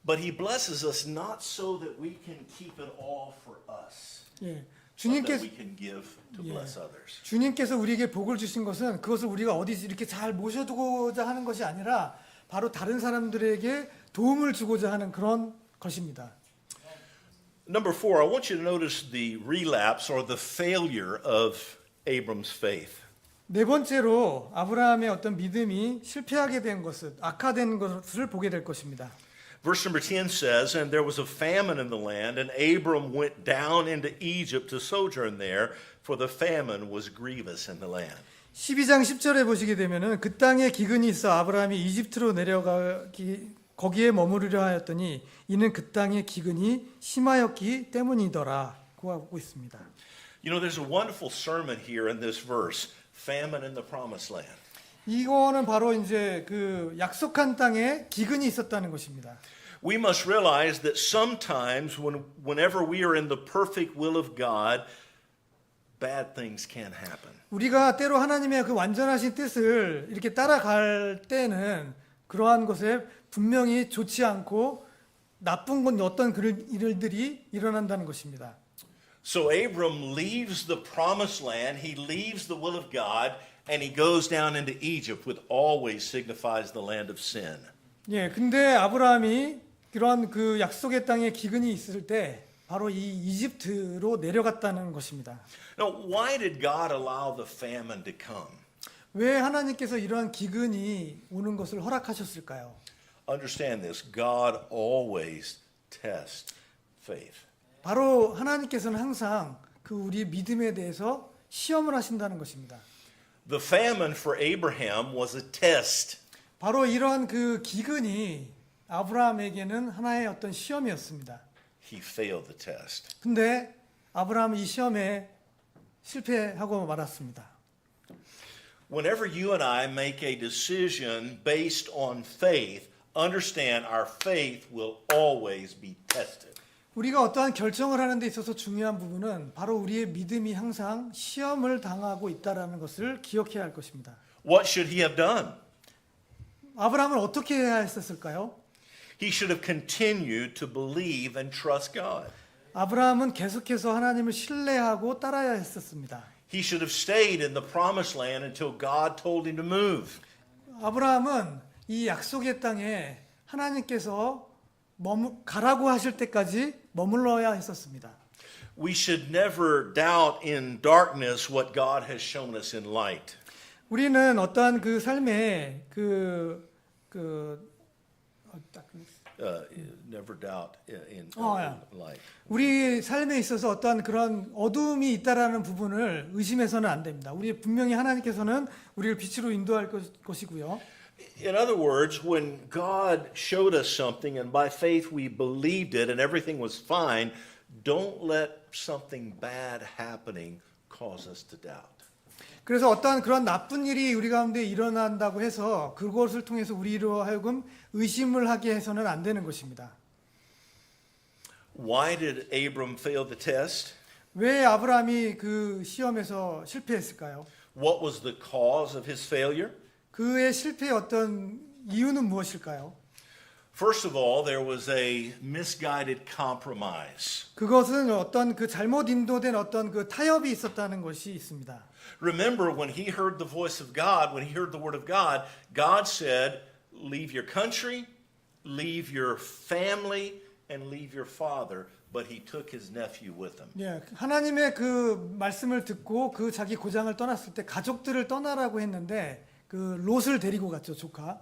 But He blesses us not so that we can keep it all for us, 예, but that we can give to bless others. 주님께서 우리에게 복을 주신 것은 그것을 우리가 어디 이렇게 잘 모셔두고자 하는 것이 아니라 바로 다른 사람들에게 도움을 주고자 하는 그런 것입니다. Number 4, I want you to notice the relapse or the failure of Abram's faith. 네 번째로 아브라함의 어떤 믿음이 실패하게 된 것을 악화된 것을 보게 될 것입니다. Verse number 10 says, "And there was a famine in the land, and Abram went down into Egypt to sojourn there, for the famine was grievous in the land." 12장 10절에 보시게 되면은 그 땅에 기근이 있어 아브라함이 이집트로 내려가기 거기에 머무르려 하였더니 이는 그 땅에 기근이 심하였기 때문이더라고 하고 있습니다. You know, there's a wonderful sermon here in this verse, famine in the promised land. 이거는 바로 이제 그 약속한 땅에 기근이 있었다는 것입니다. We must realize that sometimes whenever we are in the perfect will of God, bad things can happen. 우리가 때로 하나님의 그 완전하신 뜻을 이렇게 따라갈 때는 그러한 것에 분명히 좋지 않고 나쁜 건 어떤 그런 일들이 일어난다는 것입니다. So Abram leaves the promised land, he leaves the will of God, and he goes down into Egypt, which always signifies the land of sin. 예, 근데 아브라함이 그러한 그 약속의 땅에 기근이 있을 때 바로 이 이집트로 내려갔다는 것입니다. Now, why did God allow the famine to come? 왜 하나님께서 이러한 기근이 오는 것을 허락하셨을까요? Understand this, God always tests faith. 바로 하나님께서는 항상 그 우리의 믿음에 대해서 시험을 하신다는 것입니다. The famine for Abraham was a test. 바로 이러한 그 기근이 아브라함에게는 하나의 어떤 시험이었습니다. He failed the test. 근데 아브라함은 이 시험에 실패하고 말았습니다. Whenever you and I make a decision based on faith, understand our faith will always be tested. 우리가 어떠한 결정을 하는 데 있어서 중요한 부분은 바로 우리의 믿음이 항상 시험을 당하고 있다는 것을 기억해야 할 것입니다. What should he have done? 아브라함은 어떻게 해야 했었을까요? He should have continued to believe and trust God. 아브라함은 계속해서 하나님을 신뢰하고 따라야 했었습니다. He should have stayed in the promised land until God told him to move. 아브라함은 이 약속의 땅에 하나님께서 가라고 하실 때까지 머물러야 했었습니다. We should never doubt in darkness what God has shown us in light. 우리는 어떠한 그 삶에 Never doubt in yeah. light. 우리 삶에 있어서 어떠한 그런 어두움이 있다라는 부분을 의심해서는 안 됩니다. 우리 분명히 하나님께서는 우리를 빛으로 인도할 것이고요. In other words, when God showed us something and by faith we believed it and everything was fine, don't let something bad happening cause us to doubt. 그래서 어떠한 그런 나쁜 일이 우리 가운데 일어난다고 해서 그것을 통해서 우리로 하여금 의심을 하게 해서는 안 되는 것입니다. Why did Abram fail the test? 왜 아브라함이 그 시험에서 실패했을까요? What was the cause of his failure? 그의 실패의 어떤 이유는 무엇일까요? First of all, there was a misguided compromise. 그것은 어떤 그 잘못 인도된 어떤 그 타협이 있었다는 것이 있습니다. Remember, when he heard the voice of God, when he heard the word of God, God said, leave your country, leave your family, and leave your father. But he took his nephew with him. 예, 하나님의 그 말씀을 듣고 그 자기 고장을 떠났을 때 가족들을 떠나라고 했는데 그 롯을 데리고 갔죠, 조카.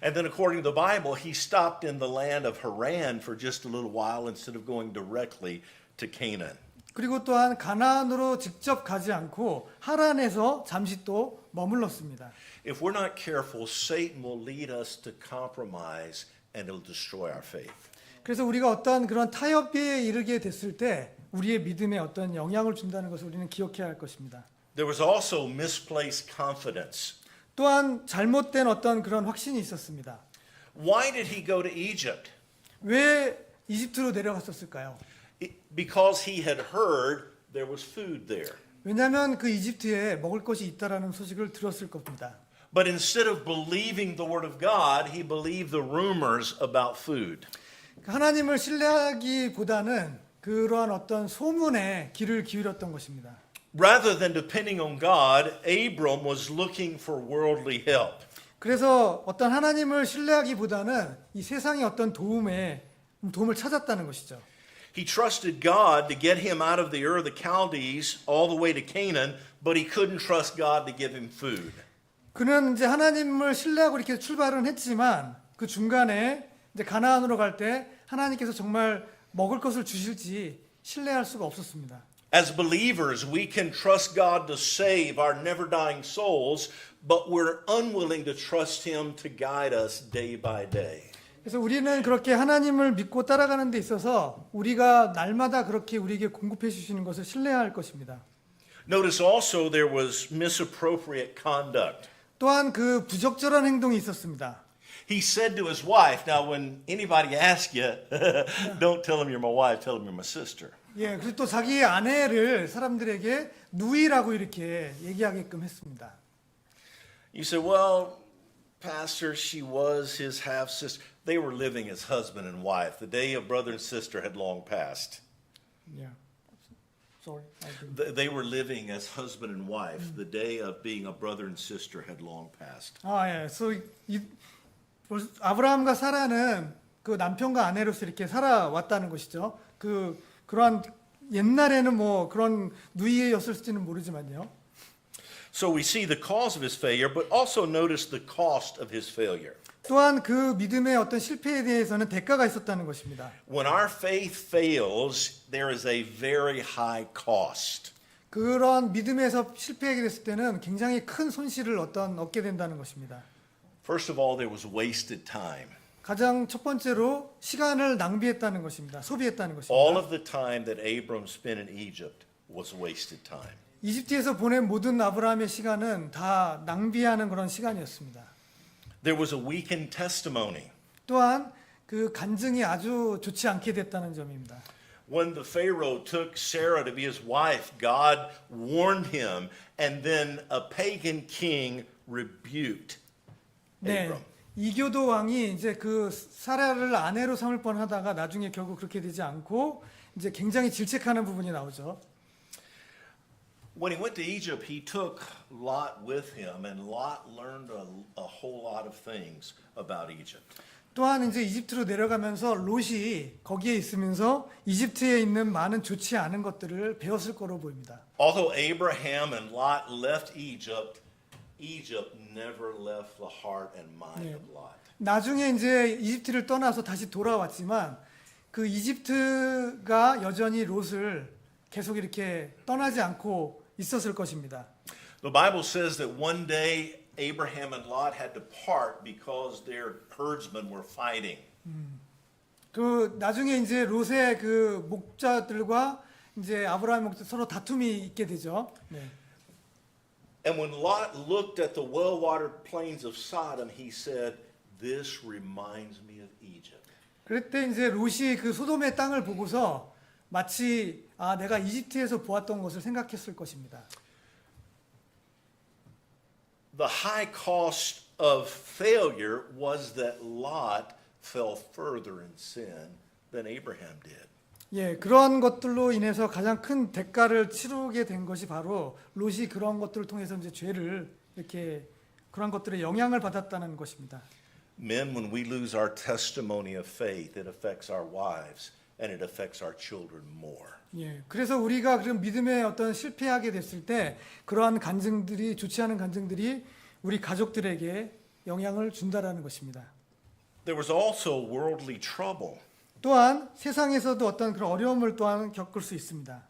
And then according to the Bible, he stopped in the land of Haran for just a little while instead of going directly to Canaan. 그리고 또한 가나안으로 직접 가지 않고 하란에서 잠시 또 머물렀습니다. If we're not careful, Satan will lead us to compromise and it'll destroy our faith. 그래서 우리가 어떠한 그런 타협에 이르게 됐을 때 우리의 믿음에 어떤 영향을 준다는 것을 우리는 기억해야 할 것입니다. There was also misplaced confidence. 또한 잘못된 어떤 그런 확신이 있었습니다. Why did he go to Egypt? 왜 이집트로 내려갔었을까요? Because he had heard there was food there. 왜냐하면 그 이집트에 먹을 것이 있다라는 소식을 들었을 겁니다. But instead of believing the word of God, he believed the rumors about food. 하나님을 신뢰하기보다는 그러한 어떤 소문에 귀를 기울였던 것입니다. Rather than depending on God, Abram was looking for worldly help. 그래서 어떤 하나님을 신뢰하기보다는 이 세상의 어떤 도움을 찾았다는 것이죠. He trusted God to get him out of the Ur of the Chaldees all the way to Canaan, but he couldn't trust God to give him food. 그는 이제 하나님을 신뢰하고 이렇게 출발은 했지만 그 중간에 이제 가나안으로 갈 때 하나님께서 정말 먹을 것을 주실지 신뢰할 수가 없었습니다. As believers, we can trust God to save our never dying souls, but we're unwilling to trust Him to guide us day by day. 그래서 우리는 그렇게 하나님을 믿고 따라가는 데 있어서 우리가 날마다 그렇게 우리에게 공급해 주시는 것을 신뢰해야 할 것입니다. Notice also there was misappropriate conduct. 또한 그 부적절한 행동이 있었습니다. He said to his wife, now when anybody asks you, don't tell them you're my wife, tell them you're my sister. 예, 그리고 또 자기의 아내를 사람들에게 누이라고 이렇게 얘기하게끔 했습니다. You say, well, Pastor, she was his half sister. They were living as husband and wife. The day of brother and sister had long passed. Yeah. Sorry. I didn't. They were living as husband and wife. The day of being a brother and sister had long passed. 아, 예. So 아브라함과 사라는 그 남편과 아내로서 이렇게 살아왔다는 것이죠. 그러한 옛날에는 뭐 그런 누이였을지는 모르지만요. So we see the cause of his failure, but also notice the cost of his failure. 또한 그 믿음의 어떤 실패에 대해서는 대가가 있었다는 것입니다. When our faith fails, there is a very high cost. 그런 믿음에서 실패하게 됐을 때는 굉장히 큰 손실을 얻게 된다는 것입니다. First of all, there was wasted time. 가장 첫 번째로 시간을 낭비했다는 것입니다. 소비했다는 All 것입니다. of the time that Abram spent in Egypt was wasted time. 이집트에서 보낸 모든 아브라함의 시간은 다 낭비하는 그런 시간이었습니다. There was a weakened testimony. 또한 그 간증이 아주 좋지 않게 됐다는 점입니다. When the Pharaoh took Sarah to be his wife, God warned him, and then a pagan king rebuked 네, Abram. 이교도 왕이 이제 그 사라를 아내로 삼을 뻔하다가 나중에 결국 그렇게 되지 않고 이제 굉장히 질책하는 부분이 나오죠. When he went to Egypt, he took Lot with him, and Lot learned a whole lot of things about Egypt. 또한 이제 이집트로 내려가면서 롯이 거기에 있으면서 이집트에 있는 많은 좋지 않은 것들을 배웠을 거로 보입니다. Although Abraham and Lot left Egypt, Egypt never left the heart and mind of Lot. 나중에 이제 이집트를 떠나서 다시 돌아왔지만 그 이집트가 여전히 롯을 계속 이렇게 떠나지 않고 있었을 것입니다. The Bible says that one day Abraham and Lot had to part because their herdsmen were fighting. 그 나중에 이제 롯의 그 목자들과 이제 아브라함 목자 서로 다툼이 있게 되죠. 네. And when Lot looked at the well-watered plains of Sodom, he said, "This reminds me of Egypt." 그럴 때 이제 롯이 그 소돔의 땅을 보고서 마치 내가 이집트에서 보았던 것을 생각했을 것입니다. The high cost of failure was that Lot fell further in sin than Abraham did. 예, 그런 것들로 인해서 가장 큰 대가를 치르게 된 것이 바로 롯이 그런 것들을 통해서 이제 죄를 이렇게 그런 것들의 영향을 받았다는 것입니다. Men, when we lose our testimony of faith, it affects our wives and it affects our children more. 예, 그래서 우리가 그런 믿음에 어떤 실패하게 됐을 때 그러한 간증들이 좋지 않은 간증들이 우리 가족들에게 영향을 준다라는 것입니다. There was also worldly trouble. 또한 세상에서도 어떤 그런 어려움을 또한 겪을 수 있습니다.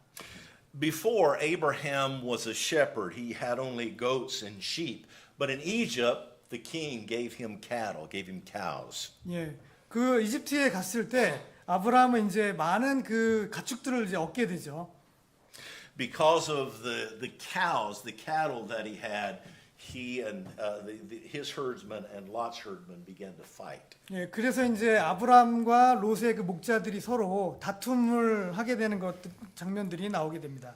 Before Abraham was a shepherd, he had only goats and sheep. But in Egypt, the king gave him cattle, gave him cows. 예, 그 이집트에 갔을 때 아브라함은 이제 많은 그 가축들을 이제 얻게 되죠. Because of the cows, the cattle that he had, he and his herdsmen and Lot's herdsmen began to fight. 예, 그래서 이제 아브라함과 롯의 그 목자들이 서로 다툼을 하게 되는 장면들이 나오게 됩니다.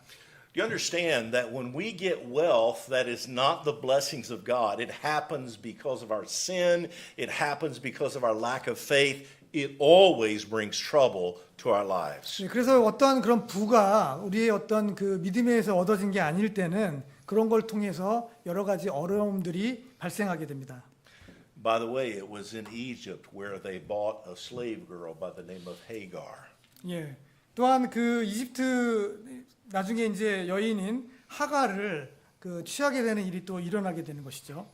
Do you understand that when we get wealth that is not the blessings of God, it happens because of our sin, it happens because of our lack of faith, it always brings trouble to our lives. 예, 그래서 어떤 그런 부가 우리의 어떤 그 믿음에서 얻어진 게 아닐 때는 그런 걸 통해서 여러 가지 어려움들이 발생하게 됩니다. By the way, it was in Egypt where they bought a slave girl by the name of Hagar. 예. 또한 그 이집트 나중에 이제 여인인 하가를 그 취하게 되는 일이 또 일어나게 되는 것이죠.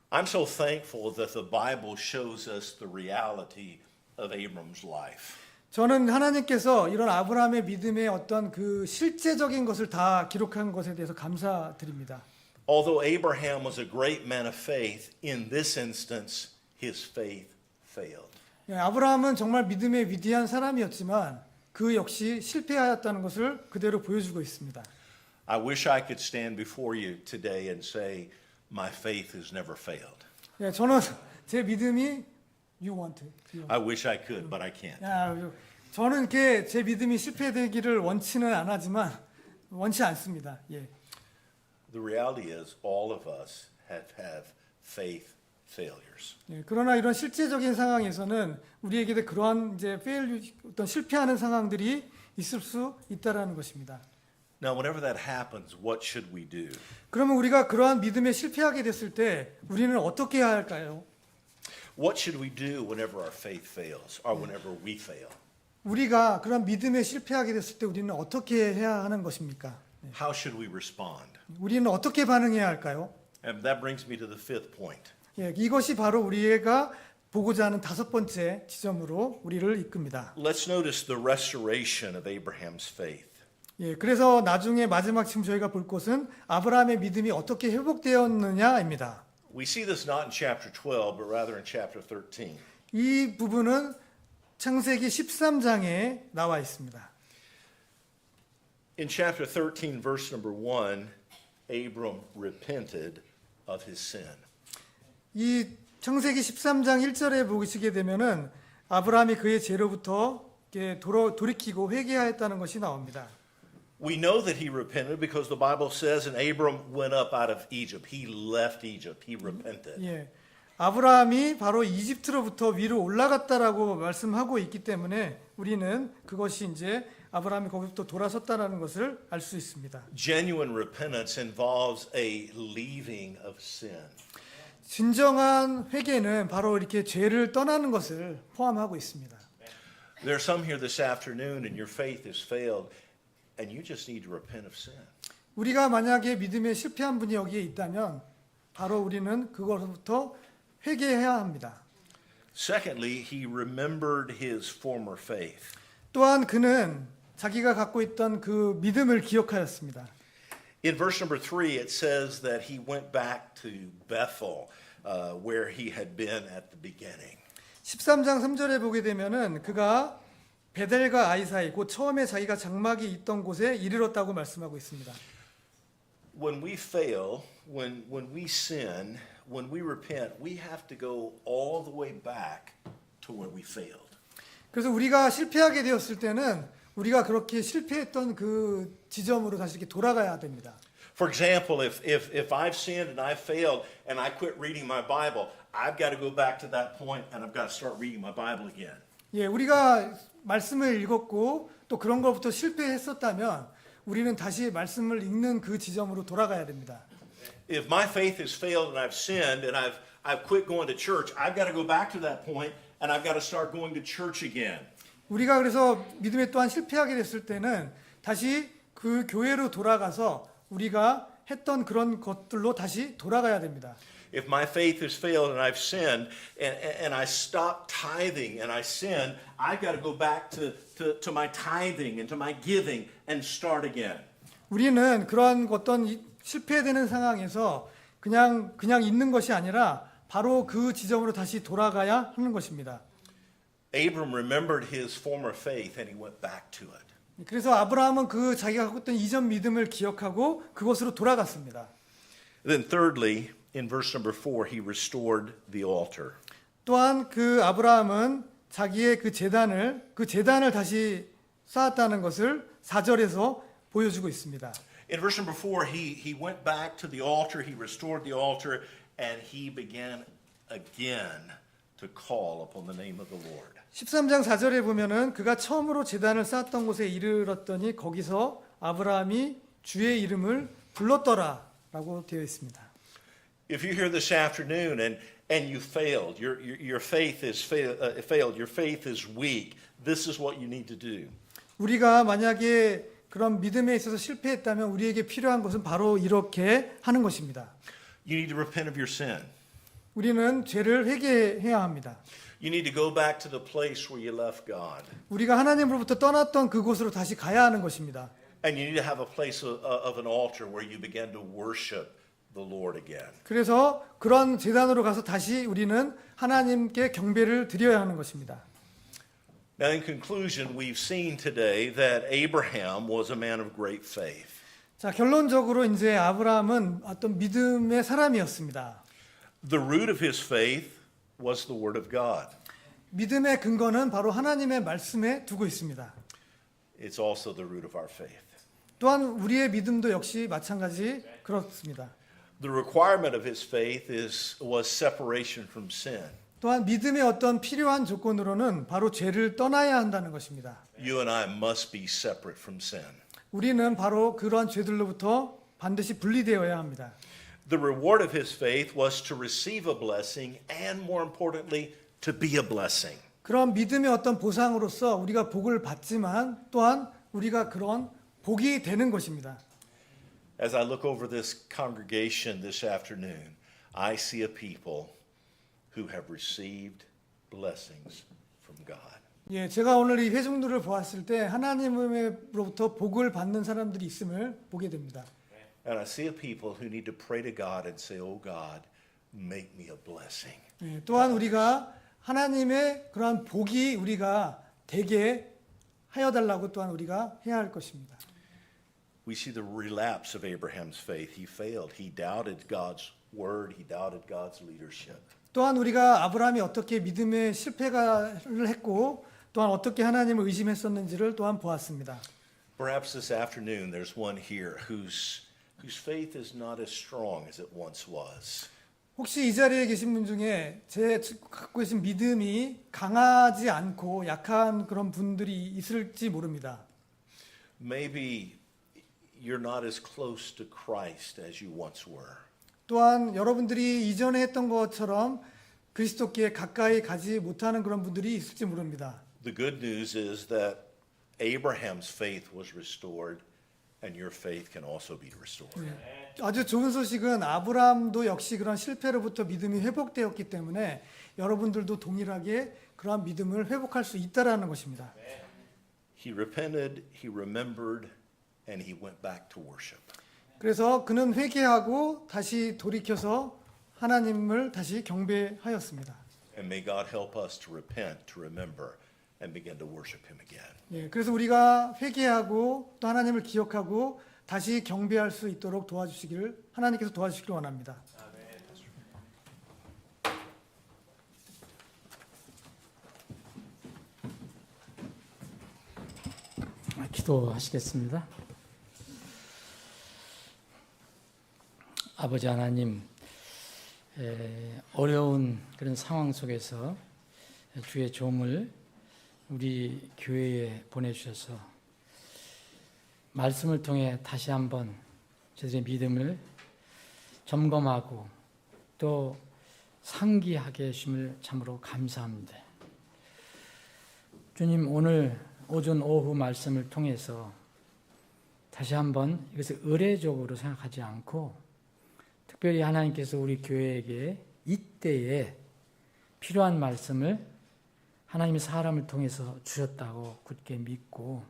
I'm so thankful that the Bible shows us the reality of Abram's life. 저는 하나님께서 이런 아브라함의 믿음의 어떤 그 실제적인 것을 다 기록한 것에 대해서 감사드립니다. Although Abraham was a great man of faith, in this instance, his faith failed. 예, 아브라함은 정말 믿음의 위대한 사람이었지만 그 역시 실패하였다는 것을 그대로 보여주고 있습니다. I wish I could stand before you today and say, my faith has never failed. 예, 저는 제 믿음이 you want to. I wish I could, but I can't. 저는 이렇게 제 믿음이 실패되기를 원치는 안 하지만 원치 않습니다. 예. The reality is all of us have faith failures. 예, 그러나 이런 실제적인 상황에서는 우리에게 그러한 이제 어떤 실패하는 상황들이 있을 수 있다라는 것입니다. Now, whenever that happens, what should we do? 그러면 우리가 그러한 믿음에 실패하게 됐을 때 우리는 어떻게 해야 할까요? What should we do whenever our faith fails or whenever we fail? 우리가 그런 믿음에 실패하게 됐을 때 우리는 어떻게 해야 하는 것입니까? How should we respond? 우리는 어떻게 반응해야 할까요? And that brings me to the fifth point. 예, 이것이 바로 우리가 보고자 하는 다섯 번째 지점으로 우리를 이끕니다. Let's notice the restoration of Abraham's faith. 예, 그래서 나중에 마지막 지금 저희가 볼 것은 아브라함의 믿음이 어떻게 회복되었느냐입니다. We see this not in chapter 12, but rather in chapter 13. 이 부분은 창세기 13장에 나와 있습니다. In chapter 13, verse number 1, Abram repented of his sin. 이 창세기 13장 1절에 보시게 되면은 아브라함이 그의 죄로부터 돌이키고 회개하였다는 것이 나옵니다. We know that he repented because the Bible says, and Abram went up out of Egypt. He left Egypt. He repented. 예, 아브라함이 바로 이집트로부터 위로 올라갔다라고 말씀하고 있기 때문에 우리는 그것이 이제 아브라함이 거기부터 돌아섰다라는 것을 알 수 있습니다. Genuine repentance involves a leaving of sin. 진정한 회개는 바로 이렇게 죄를 떠나는 것을 포함하고 있습니다. There are some here this afternoon and your faith has failed and you just need to repent of sin. 우리가 만약에 믿음에 실패한 분이 여기에 있다면 바로 우리는 그것부터 회개해야 합니다. Secondly, he remembered his former faith. 또한 그는 자기가 갖고 있던 그 믿음을 기억하였습니다. In verse number 3, it says that he went back to Bethel, where he had been at the beginning. 13장 3절에 보게 되면은 그가 베델과 아이 사이 곧 처음에 자기가 장막이 있던 곳에 이르렀다고 말씀하고 있습니다. When we fail, when we sin, when we repent, we have to go all the way back to where we failed. 그래서 우리가 실패하게 되었을 때는 우리가 그렇게 실패했던 그 지점으로 다시 이렇게 돌아가야 됩니다. For example, if I've sinned and I've failed and I quit reading my Bible, I've got to go back to that point and I've got to start reading my Bible again. 예, 우리가 말씀을 읽었고 또 그런 것부터 실패했었다면 우리는 다시 말씀을 읽는 그 지점으로 돌아가야 됩니다. If my faith has failed and I've sinned and I've quit going to church, I've got to go back to that point and I've got to start going to church again. 우리가 그래서 믿음에 또한 실패하게 됐을 때는 다시 그 교회로 돌아가서 우리가 했던 그런 것들로 다시 돌아가야 됩니다. If my faith has failed and I've sinned and I stop tithing and I sin, I've got to go back to my tithing and to my giving and start again. 우리는 그러한 어떤 실패되는 상황에서 그냥 있는 것이 아니라 바로 그 지점으로 다시 돌아가야 하는 것입니다. Abram remembered his former faith and he went back to it. 그래서 아브라함은 그 자기가 갖고 있던 이전 믿음을 기억하고 그곳으로 돌아갔습니다. Then thirdly, in verse number 4, he restored the altar. 또한 그 아브라함은 자기의 그 재단을 다시 쌓았다는 것을 4절에서 보여주고 있습니다. In verse number 4, he went back to the altar, he restored the altar, and he began again to call upon the name of the Lord. 13장 4절에 보면은 그가 처음으로 재단을 쌓았던 곳에 이르렀더니 거기서 아브라함이 주의 이름을 불렀더라라고 되어 있습니다. If you're here this afternoon and you failed, your faith is failed, your faith is weak, this is what you need to do. 우리가 만약에 그런 믿음에 있어서 실패했다면 우리에게 필요한 것은 바로 이렇게 하는 것입니다. You need to repent of your sin. 우리는 죄를 회개해야 합니다. You need to go back to the place where you left God. 우리가 하나님으로부터 떠났던 그곳으로 다시 가야 하는 것입니다. And you need to have a place of an altar where you begin to worship the Lord again. 그래서 그런 제단으로 가서 다시 우리는 하나님께 경배를 드려야 하는 것입니다. Now, in conclusion, we've seen today that Abraham was a man of great faith. 자, 결론적으로 이제 아브라함은 어떤 믿음의 사람이었습니다. The root of his faith was the Word of God. 믿음의 근거는 바로 하나님의 말씀에 두고 있습니다. It's also the root of our faith. 또한 우리의 믿음도 역시 마찬가지 그렇습니다. The requirement of his faith was separation from sin. 또한 믿음의 어떤 필요한 조건으로는 바로 죄를 떠나야 한다는 것입니다. You and I must be separate from sin. 우리는 바로 그러한 죄들로부터 반드시 분리되어야 합니다. The reward of his faith was to receive a blessing and, more importantly, to be a blessing. 그런 믿음의 어떤 보상으로서 우리가 복을 받지만 또한 우리가 그런 복이 되는 것입니다. As I look over this congregation this afternoon, I see a people who have received blessings from God. 예, 제가 오늘 이 회중들을 보았을 때 하나님으로부터 복을 받는 사람들이 있음을 보게 됩니다. And I see a people who need to pray to God and say, "Oh God, make me a blessing." 예, 또한 우리가 하나님의 그러한 복이 우리가 되게 하여 달라고 또한 우리가 해야 할 것입니다. We see the relapse of Abraham's faith. He failed. He doubted God's word. He doubted God's leadership. 또한 우리가 아브라함이 어떻게 믿음의 실패를 했고 또한 어떻게 하나님을 의심했었는지를 또한 보았습니다. Perhaps this afternoon there's one here whose faith is not as strong as it once was. 혹시 이 자리에 계신 분 중에 제 갖고 계신 믿음이 강하지 않고 약한 그런 분들이 있을지 모릅니다. Maybe you're not as close to Christ as you once were. 또한 여러분들이 이전에 했던 것처럼 그리스도께 가까이 가지 못하는 그런 분들이 있을지 모릅니다. The good news is that Abraham's faith was restored and your faith can also be restored. 아주 좋은 소식은 아브라함도 역시 그런 실패로부터 믿음이 회복되었기 때문에 여러분들도 동일하게 그러한 믿음을 회복할 수 있다라는 것입니다. He repented, he remembered, and he went back to worship. 그래서 그는 회개하고 다시 돌이켜서 하나님을 다시 경배하였습니다. And may God help us to repent, to remember, and begin to worship him again. 예, 그래서 우리가 회개하고 또 하나님을 기억하고 다시 경배할 수 있도록 도와주시기를 하나님께서 도와주시기를 원합니다. 기도하시겠습니다. 아버지 하나님, 어려운 그런 상황 속에서 주의 종을 우리 교회에 보내주셔서 말씀을 통해 다시 한번 저들의 믿음을 점검하고 또 상기하게 해주심을 참으로 감사합니다. 주님, 오늘 오전 오후 말씀을 통해서 다시 한번 이것을 의례적으로 생각하지 않고 특별히 하나님께서 우리 교회에게 이때에 필요한 말씀을 하나님의 사람을 통해서 주셨다고 굳게 믿고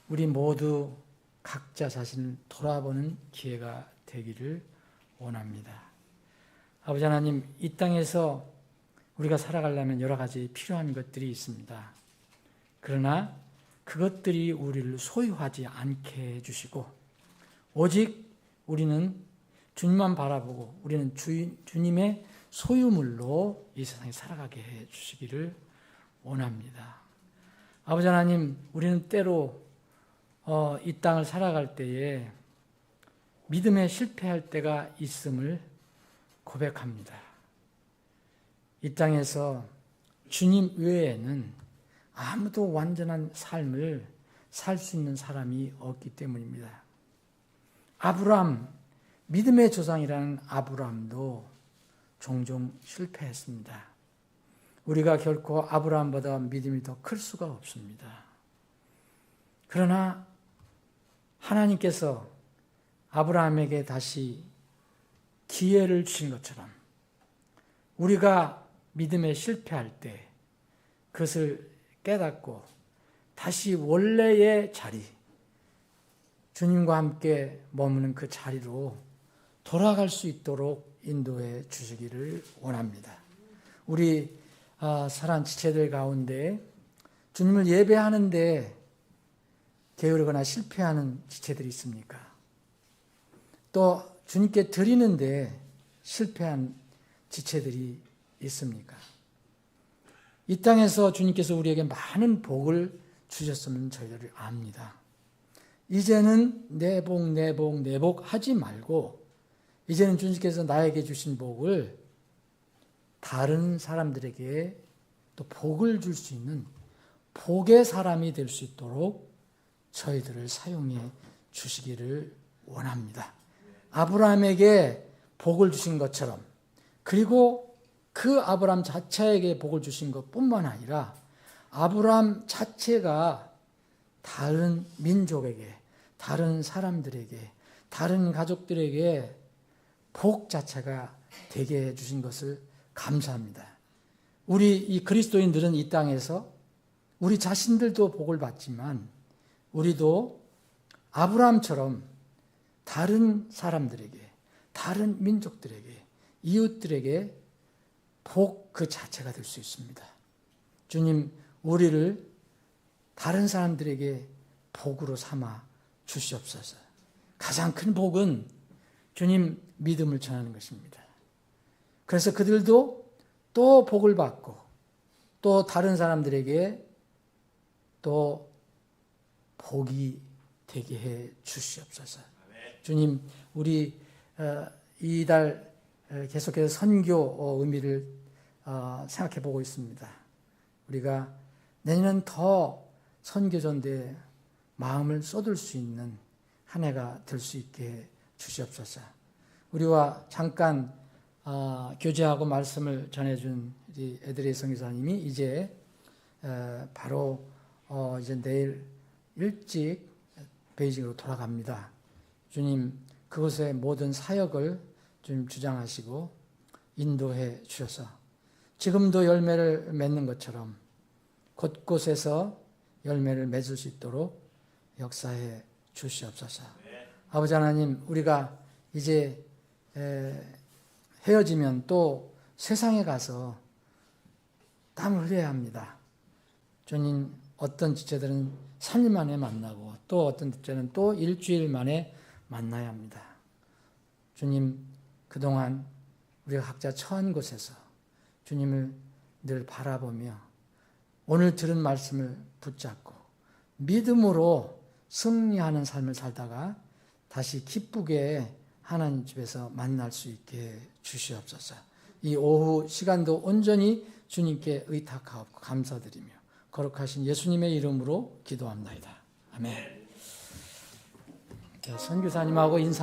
우리 모두 각자 자신을 돌아보는 기회가 되기를 원합니다. 아버지 하나님, 이 땅에서 우리가 살아가려면 여러 가지 필요한 것들이 있습니다. 그러나 그것들이 우리를 소유하지 않게 해주시고 오직 우리는 주님만 바라보고 우리는 주님의 소유물로 이 세상에 살아가게 해주시기를 원합니다. 아버지 하나님, 우리는 때로 이 땅을 살아갈 때에 믿음에 실패할 때가 있음을 고백합니다. 이 땅에서 주님 외에는 아무도 완전한 삶을 살 수 있는 사람이 없기 때문입니다. 아브람, 믿음의 조상이라는 아브람도 종종 실패했습니다. 우리가 결코 아브람보다 믿음이 더 클 수가 없습니다. 그러나 하나님께서 아브라함에게 다시 기회를 주신 것처럼 우리가 믿음에 실패할 때 그것을 깨닫고 다시 원래의 자리, 주님과 함께 머무는 그 자리로 돌아갈 수 있도록 인도해 주시기를 원합니다. 우리 사랑하는 지체들 가운데 주님을 예배하는데 게으르거나 실패하는 지체들이 있습니까? 또 주님께 드리는데 실패한 지체들이 있습니까? 이 땅에서 주님께서 우리에게 많은 복을 주셨으면 저희들이 압니다. 이제는 내복 하지 말고 이제는 주님께서 나에게 주신 복을 다른 사람들에게 또 복을 줄 수 있는 복의 사람이 될 수 있도록 저희들을 사용해 주시기를 원합니다. 아브라함에게 복을 주신 것처럼, 그리고 그 아브라함 자체에게 복을 주신 것뿐만 아니라 아브라함 자체가 다른 민족에게, 다른 사람들에게, 다른 가족들에게 복 자체가 되게 해주신 것을 감사합니다. 우리 이 그리스도인들은 이 땅에서 우리 자신들도 복을 받지만 우리도 아브라함처럼 다른 사람들에게, 다른 민족들에게, 이웃들에게 복 그 자체가 될 수 있습니다. 주님, 우리를 다른 사람들에게 복으로 삼아 주시옵소서. 가장 큰 복은 주님 믿음을 전하는 것입니다. 그래서 그들도 또 복을 받고 또 다른 사람들에게 또 복이 되게 해 주시옵소서. 주님, 우리 이달 계속해서 선교 의미를 생각해 보고 있습니다. 우리가 내년은 더 선교전대에 마음을 쏟을 수 있는 한 해가 될 수 있게 해 주시옵소서. 우리와 잠깐 교제하고 말씀을 전해준 우리 에드리 선교사님이 이제 바로 이제 내일 일찍 베이징으로 돌아갑니다. 주님, 그곳의 모든 사역을 주님 주장하시고 인도해 주셔서 지금도 열매를 맺는 것처럼 곳곳에서 열매를 맺을 수 있도록 역사해 주시옵소서. 아버지 하나님, 우리가 이제 헤어지면 또 세상에 가서 땀을 흘려야 합니다. 주님, 어떤 지체들은 3일 만에 만나고 또 어떤 지체는 또 일주일 만에 만나야 합니다. 주님, 그동안 우리가 각자 처한 곳에서 주님을 늘 바라보며 오늘 들은 말씀을 붙잡고 믿음으로 승리하는 삶을 살다가 다시 기쁘게 하나님 집에서 만날 수 있게 주시옵소서. 이 오후 시간도 온전히 주님께 의탁하옵고 감사드리며 거룩하신 예수님의 이름으로 기도합나이다. 아멘. 선교사님하고 인사